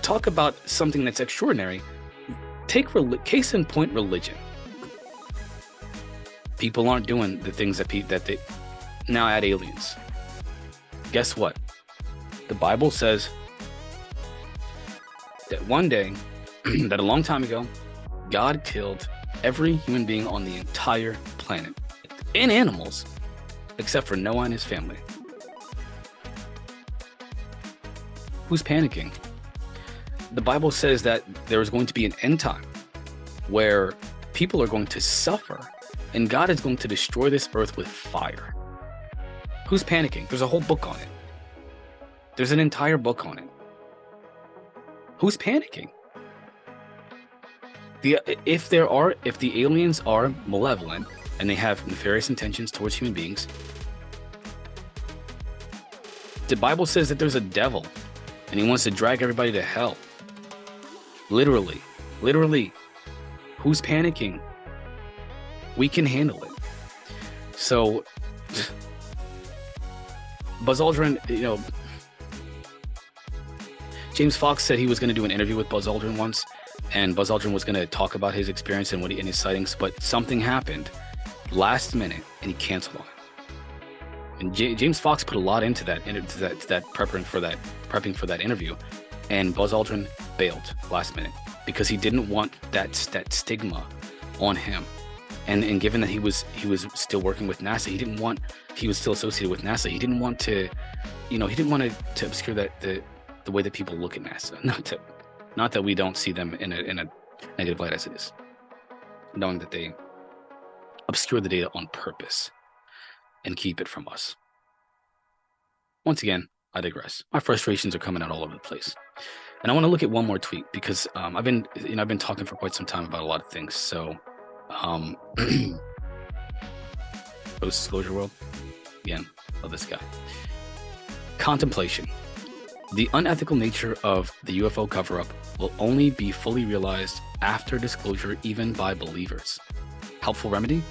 Talk about something that's extraordinary. Case in point, religion. People aren't doing the things that they now add aliens. Guess what? The Bible says that one day, that a long time ago, God killed every human being on the entire planet and animals, except for Noah and his family. Who's panicking? The Bible says that there is going to be an end time where people are going to suffer and God is going to destroy this earth with fire. Who's panicking? There's a whole book on it. There's an entire book on it. Who's panicking? If the aliens are malevolent and they have nefarious intentions towards human beings, the Bible says that there's a devil and he wants to drag everybody to hell. Literally. Who's panicking? We can handle it. So, Buzz Aldrin, James Fox said he was going to do an interview with Buzz Aldrin once, and Buzz Aldrin was going to talk about his experience and his sightings, but something happened last minute, and he canceled on it. And James Fox put a lot into that prepping for that interview, and Buzz Aldrin bailed last minute because he didn't want that stigma on him. And given that he was still working with NASA, he was still associated with NASA. He didn't want to, to obscure the way that people look at NASA. Not that we don't see them in a negative light as it is, knowing that they obscure the data on purpose and keep it from us. Once again, I digress. My frustrations are coming out all over the place. And I want to look at one more tweet because I've been talking for quite some time about a lot of things. So, post-disclosure world, again, love this guy. Contemplation. The unethical nature of the UFO cover-up will only be fully realized after disclosure, even by believers. Helpful remedy?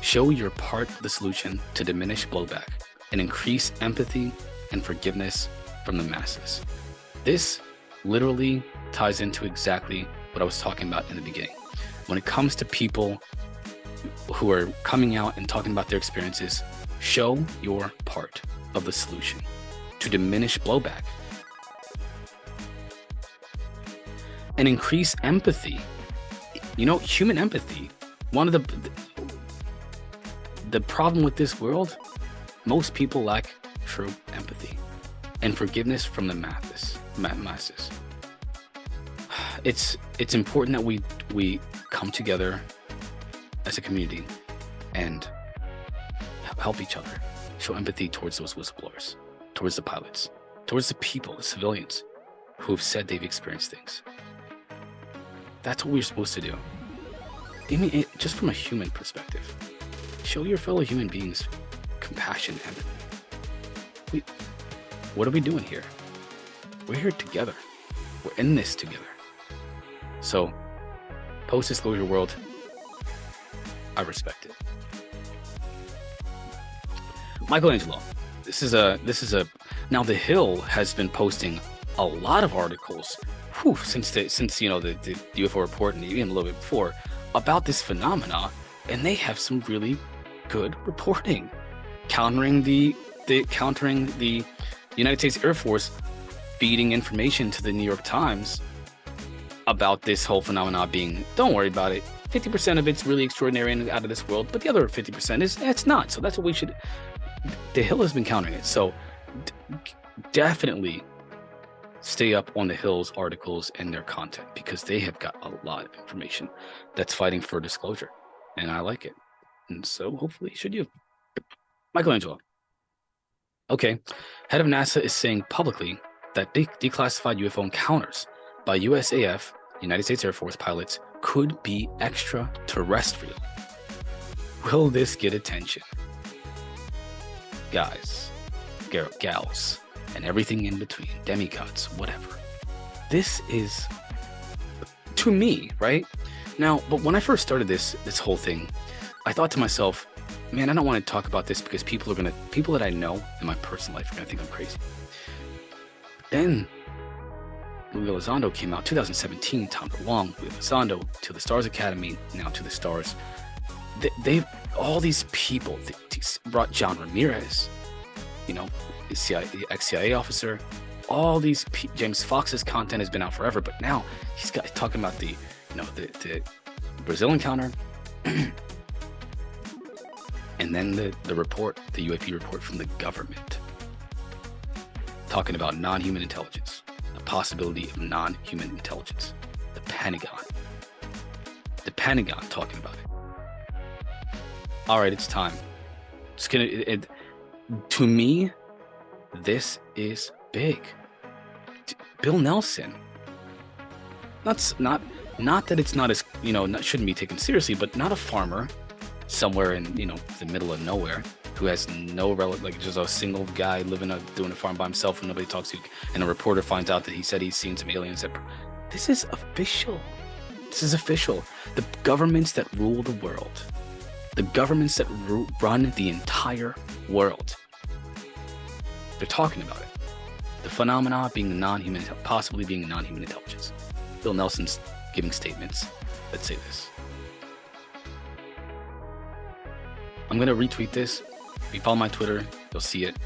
Show your part of the solution to diminish blowback and increase empathy and forgiveness from the masses. This literally ties into exactly what I was talking about in the beginning. When it comes to people who are coming out and talking about their experiences, show your part of the solution to diminish blowback and increase empathy. You know, human empathy. One of the problem with this world, most people lack true empathy and forgiveness from the masses. It's important that we come together as a community and help each other, show empathy towards those whistleblowers, towards the pilots, towards the people, the civilians who have said they've experienced things. That's what we're supposed to do. I mean, just from a human perspective, show your fellow human beings compassion, empathy. What are we doing here? We're here together. We're in this together. So, post-disclosure world, I respect it. Michelangelo, this is a. Now, The Hill has been posting a lot of articles, since the UFO report and even a little bit before, about this phenomena, and they have some really good reporting, countering the United States Air Force feeding information to the New York Times about this whole phenomena being, don't worry about it, 50% of it's really extraordinary and out of this world, but the other 50% it's not. So that's what we should. The Hill has been countering it. So definitely stay up on the Hill's articles and their content, because they have got a lot of information that's fighting for disclosure, and I like it. And so hopefully should you. Michelangelo. Okay. Head of NASA is saying publicly that declassified UFO encounters by USAF, United States Air Force pilots, could be extraterrestrial. Will this get attention? Guys, gals, and everything in between, demigods, whatever. This is, to me, right? Now, but when I first started this whole thing, I thought to myself, man, I don't want to talk about this because people that I know in my personal life are gonna think I'm crazy. Then Louis Elizondo came out, 2017, Tom DeLonge, Louis Elizondo, To the Stars Academy, now To the Stars. They've, all these people, they brought John Ramirez, ex-CIA officer, all these, James Fox's content has been out forever, but now he's talking about the Brazil encounter, and then the report, the UAP report from the government, talking about non-human intelligence, the possibility of non-human intelligence. The Pentagon talking about it. All right, it's time. To me, this is big. Bill Nelson. Not that it's not as, shouldn't be taken seriously, but not a farmer somewhere in, the middle of nowhere who has no relative, like just a single guy doing a farm by himself and nobody talks to, and a reporter finds out that he said he's seen some aliens. This is official. This is official. The governments that rule the world, the governments that run the entire world, they're talking about it. The phenomena being possibly being non-human intelligence. Bill Nelson's giving statements that say this. I'm going to retweet this. If you follow my Twitter, you'll see it.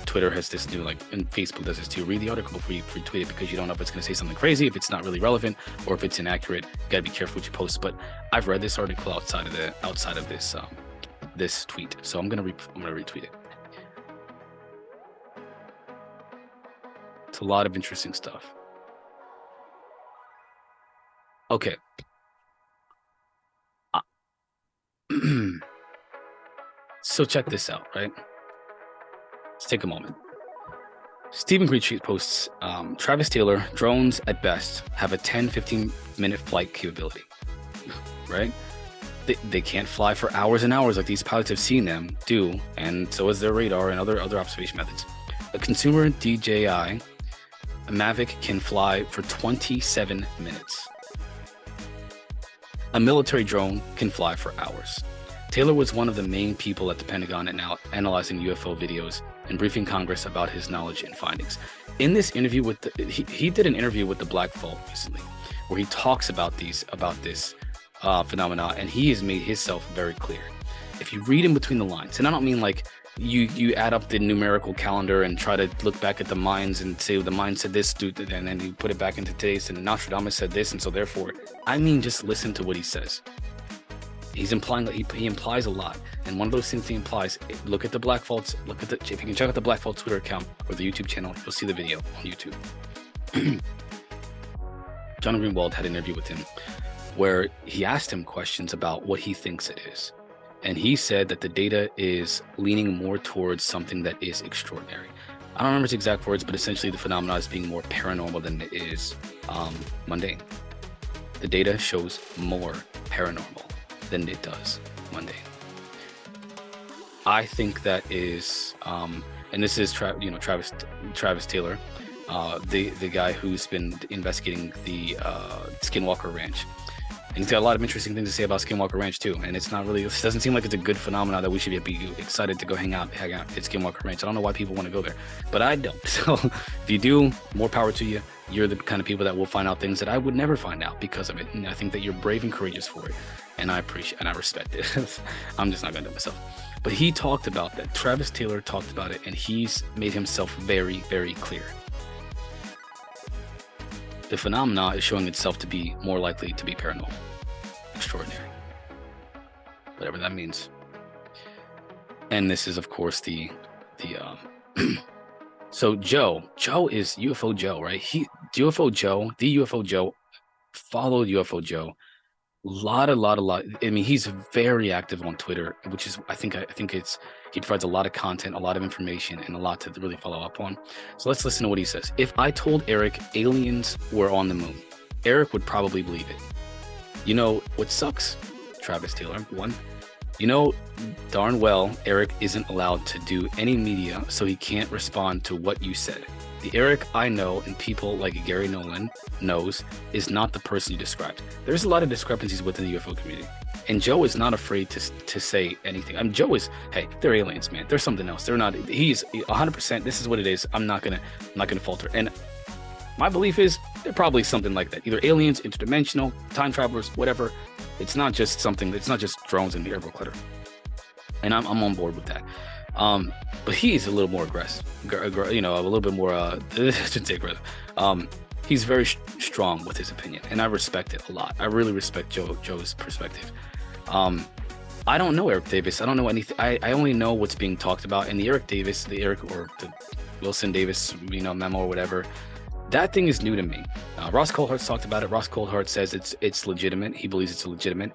Twitter has this new, and Facebook does this too. Read the article before you retweet it, because you don't know if it's going to say something crazy, if it's not really relevant, or if it's inaccurate. You got to be careful what you post. But I've read this article outside of this tweet, so I'm gonna retweet it. It's a lot of interesting stuff. Okay. So check this out, right? Let's take a moment. Stephen Greenstreet posts, Travis Taylor, drones at best have a 10-15 minute flight capability, right? They can't fly for hours and hours like these pilots have seen them do, and so is their radar and other observation methods. A consumer DJI Mavic can fly for 27 minutes. A military drone can fly for hours. Taylor was one of the main people at the Pentagon and now analyzing UFO videos and briefing Congress about his knowledge and findings. In this interview with he did an interview with the Black Vault recently, where he talks about this phenomena, and he has made himself very clear. If you read in between the lines, and I don't mean like you add up the numerical calendar and try to look back at the Mayans and say, well, the Mayans said this, and then you put it back into today's, and Nostradamus said this, and so therefore, I mean, just listen to what he says. He's implying that he implies a lot, and one of those things he implies. Look at the Black Vault's. If you can check out the Black Vault Twitter account or the YouTube channel, you'll see the video on YouTube. John Greenwald had an interview with him where he asked him questions about what he thinks it is. And he said that the data is leaning more towards something that is extraordinary. I don't remember his exact words, but essentially the phenomena is being more paranormal than it is mundane. The data shows more paranormal than it does mundane. I think that is, and this is Travis Taylor, the guy who's been investigating the Skinwalker Ranch. And he's got a lot of interesting things to say about Skinwalker Ranch too. And it's not really, it doesn't seem like it's a good phenomenon that we should be excited to go hang out at Skinwalker Ranch. I don't know why people want to go there, but I don't. So if you do, more power to you. You're the kind of people that will find out things that I would never find out because of it. And I think that you're brave and courageous for it. And I appreciate and I respect it. I'm just not going to do it myself. But he talked about that. Travis Taylor talked about it, and he's made himself very, very clear. The phenomena is showing itself to be more likely to be paranormal, extraordinary, whatever that means. And this is, of course, the so Joe is UFO Joe, right? The UFO Joe followed UFO Joe. Lot. I mean, he's very active on Twitter, which is, I think he provides a lot of content, a lot of information, and a lot to really follow up on. So let's listen to what he says. If I told Eric aliens were on the moon, Eric would probably believe it. You know what sucks, Travis Taylor? One, you know darn well Eric isn't allowed to do any media, so he can't respond to what you said. The Eric I know and people like Gary Nolan knows is not the person you described. There's a lot of discrepancies within the UFO community, and Joe is not afraid to say anything. I mean, Joe is, hey, they're aliens, man. They're something else. They're not. He's 100%. This is what it is. I'm not gonna falter. And my belief is they're probably something like that. Either aliens, interdimensional, time travelers, whatever. It's not just something. It's not just drones in the airboat clutter. And I'm on board with that. But he's a little more aggressive, a little bit more, I shouldn't say aggressive. He's very strong with his opinion, and I respect it a lot. I really respect Joe's perspective. I don't know Eric Davis. I don't know anything. I only know what's being talked about. And the Wilson Davis, memo or whatever, that thing is new to me. Ross Coulthart's talked about it. Ross Coulthart says it's legitimate. He believes it's legitimate.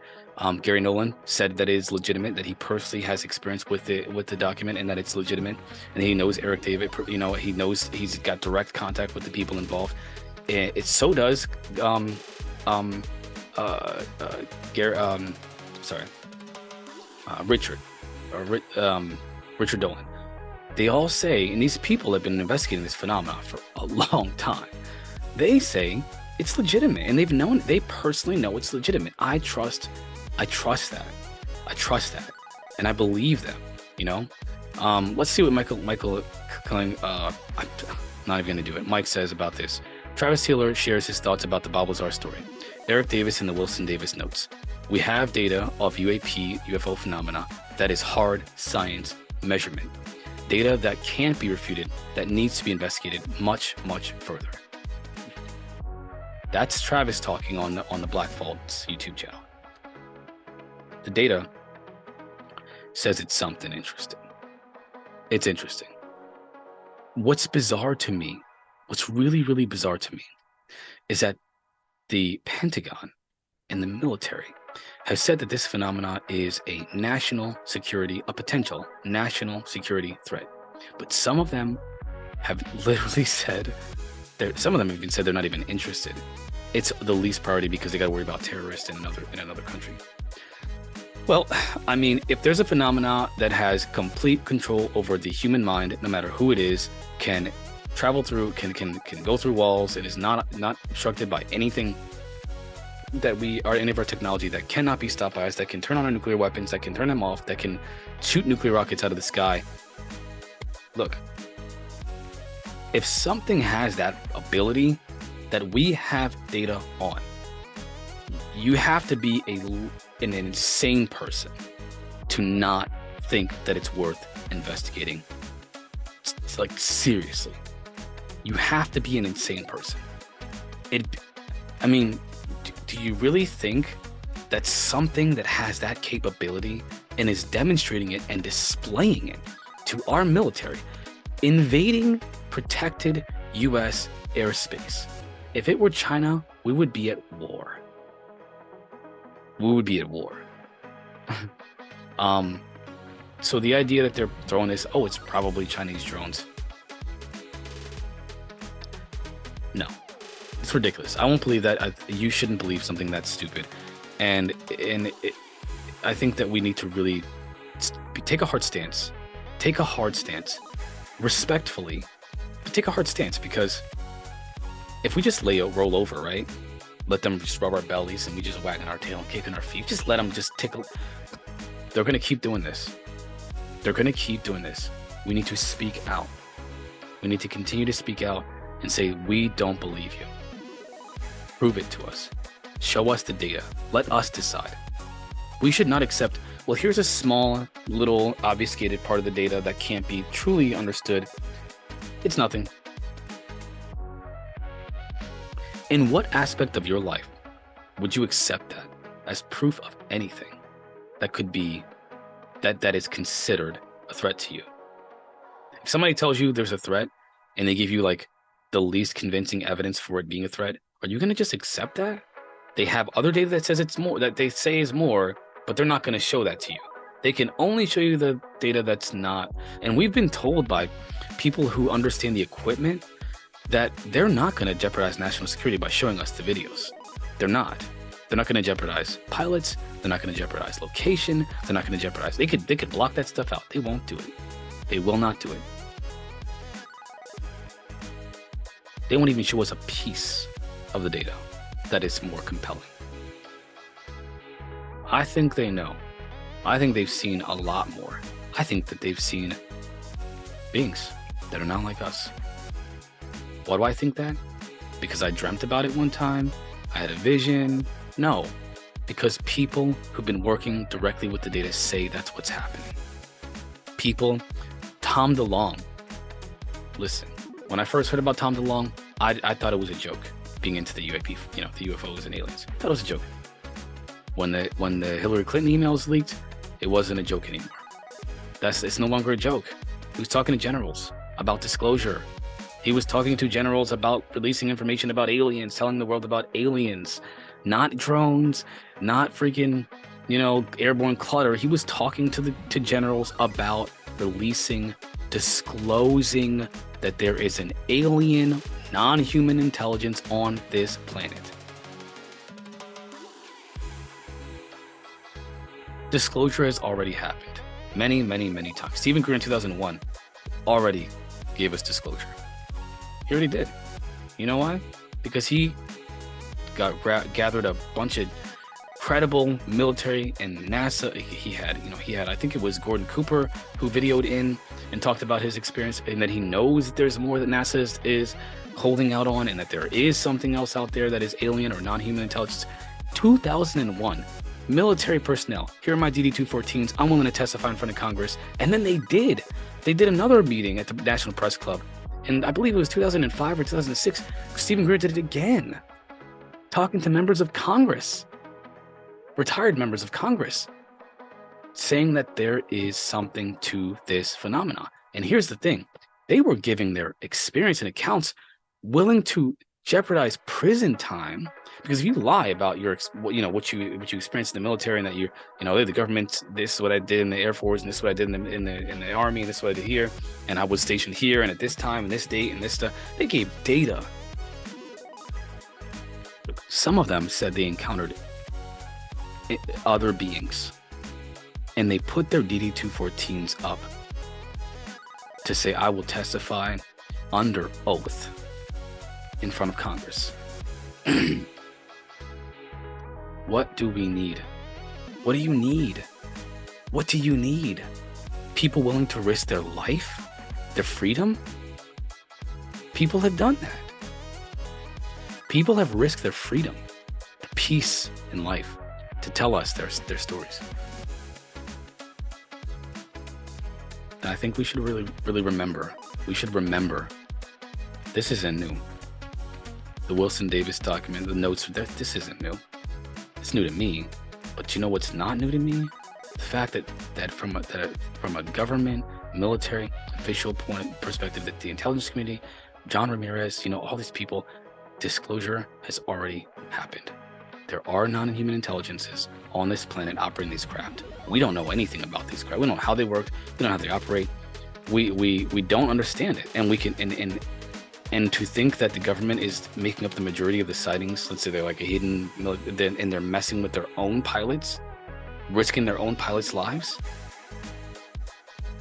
Gary Nolan said that it is legitimate, that he personally has experience with the document, and that it's legitimate. And he knows Eric David. He knows he's got direct contact with the people involved. And so does Richard Dolan. They all say, and these people have been investigating this phenomenon for a long time. They say it's legitimate, and they personally know it's legitimate. I trust that, and I believe them. Let's see what Michael Killing. I'm not even gonna do it. Mike says about this. Travis Taylor shares his thoughts about the Balbazar story. Eric Davis and the Wilson Davis notes. We have data of UFO phenomena that is hard science measurement. Data that can't be refuted, that needs to be investigated much, much further. That's Travis talking on the Black Vault's YouTube channel. The data says it's something interesting. It's interesting. What's bizarre to me, what's really, really bizarre to me, is that the Pentagon and the military have said that this phenomena is a potential national security threat. But some of them have literally said, some of them have even said they're not even interested. It's the least priority because they got to worry about terrorists in another country. Well, I mean, if there's a phenomena that has complete control over the human mind, no matter who it is, can travel through, can go through walls, it is not obstructed by anything, that we are any of our technology that cannot be stopped by us, that can turn on our nuclear weapons, that can turn them off, that can shoot nuclear rockets out of the sky. Look, if something has that ability that we have data on, you have to be an insane person to not think that it's worth investigating. It's like, seriously, you have to be an insane person. I mean, do you really think that something that has that capability and is demonstrating it and displaying it to our military, invading protected U.S. airspace? If it were China, we would be at war. We would be at war. So the idea that they're throwing this, oh, it's probably Chinese drones. No, it's ridiculous. I won't believe that. You shouldn't believe something that stupid. And I think that we need to really take a hard stance. Take a hard stance. Respectfully, but take a hard stance, because if we just roll over, right? Let them just rub our bellies and we just wagging our tail and kicking our feet. Just let them just tickle. They're going to keep doing this. They're going to keep doing this. We need to speak out. We need to continue to speak out and say, we don't believe you. Prove it to us. Show us the data. Let us decide. We should not accept, well, here's a small, little, obfuscated part of the data that can't be truly understood. It's nothing. In what aspect of your life would you accept that as proof of anything that could be, that is considered a threat to you? If somebody tells you there's a threat and they give you like the least convincing evidence for it being a threat, are you going to just accept that? They have other data that says it's more, that they say is more, but they're not going to show that to you. They can only show you the data that's not. And we've been told by people who understand the equipment that they're not going to jeopardize national security by showing us the videos. They're not. They're not going to jeopardize pilots. They're not going to jeopardize location. They're not going to jeopardize. They could block that stuff out. They won't do it. They will not do it. They won't even show us a piece of the data that is more compelling. I think they know. I think they've seen a lot more. I think that they've seen beings that are not like us. Why do I think that? Because I dreamt about it one time? I had a vision? No, because people who've been working directly with the data say that's what's happening. People, Tom DeLonge. Listen, when I first heard about Tom DeLonge, I thought it was a joke, being into the UAP, the UFOs and aliens. I thought it was a joke. When the Hillary Clinton emails leaked, it wasn't a joke anymore. It's no longer a joke. He was talking to generals about disclosure. He was talking to generals about releasing information about aliens, telling the world about aliens, not drones, not freaking, airborne clutter. He was talking to generals about disclosing that there is an alien, non-human intelligence on this planet. Disclosure has already happened many, many, many times. Stephen Greer in 2001 already gave us disclosure. He already did. You know why? Because he gathered a bunch of credible military and NASA. He had, I think it was Gordon Cooper who videoed in and talked about his experience, and that he knows that there's more that NASA is holding out on, and that there is something else out there that is alien or non-human intelligence. 2001. Military personnel, here are my DD-214s, I'm willing to testify in front of Congress. And then they did another meeting at the National Press Club, and I believe it was 2005 or 2006. Stephen Greer did it again, talking to members of Congress, retired members of Congress, saying that there is something to this phenomena. And here's the thing, they were giving their experience and accounts, willing to jeopardize prison time, because if you lie about what you experienced in the military, and that the government, this is what I did in the Air Force, and this is what I did in the Army, and this is what I did here, and I was stationed here, and at this time, and this date, and this stuff, they gave data. Some of them said they encountered other beings, and they put their DD-214s up to say, I will testify under oath in front of Congress. What do we need? What do you need? What do you need? People willing to risk their life, their freedom? People have done that. People have risked their freedom, their peace in life to tell us their stories. And I think we should really remember. We should remember this isn't new. The Wilson Davis document, the notes, this isn't new. It's new to me. But you know what's not new to me? The fact that from a government, military, official perspective, that the intelligence community, John Ramirez, all these people, disclosure has already happened. There are non-human intelligences on this planet operating these craft. We don't know anything about these craft. We don't know how they work. We don't know how they operate. We don't understand it. And we can and to think that the government is making up the majority of the sightings, let's say they're like a hidden, and they're messing with their own pilots, risking their own pilots' lives.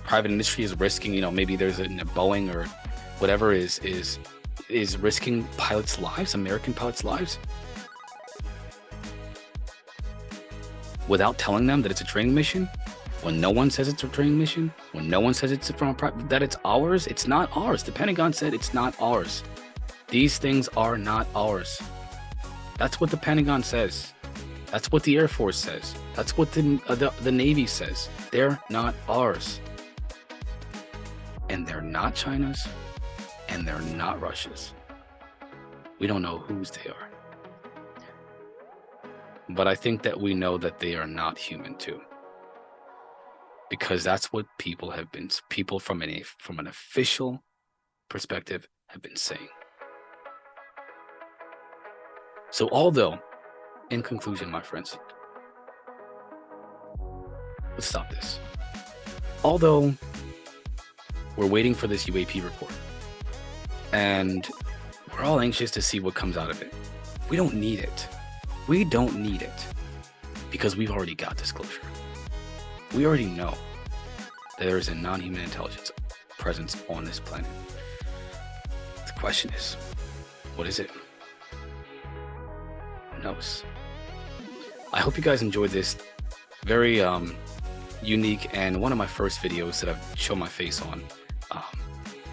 Private industry is risking, maybe there's a Boeing or whatever is risking pilots' lives, American pilots' lives, without telling them that it's a training mission. When no one says it's a training mission, when no one says it's from that it's ours, it's not ours. The Pentagon said it's not ours. These things are not ours. That's what the Pentagon says. That's what the Air Force says. That's what the Navy says. They're not ours. And they're not China's, and they're not Russia's. We don't know whose they are. But I think that we know that they are not human too. Because that's what people from an official perspective have been saying. So although, in conclusion, my friends, let's stop this. Although we're waiting for this UAP report, and we're all anxious to see what comes out of it, we don't need it. We don't need it because we've already got disclosure. We already know that there is a non-human intelligence presence on this planet. The question is, what is it? Who knows? I hope you guys enjoyed this very unique and one of my first videos that I've shown my face on.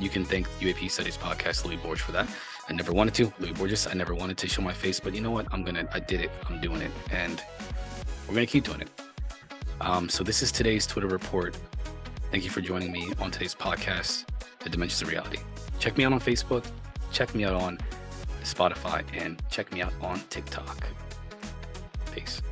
You can thank UAP Studies Podcast, Louis Borges, for that. I never wanted to, Louis Borges. I never wanted to show my face, but you know what? I did it. I'm doing it, and we're gonna keep doing it. So this is today's Twitter report. Thank you for joining me on today's podcast, The Dimensions of Reality. Check me out on Facebook, check me out on Spotify, and check me out on TikTok. Peace.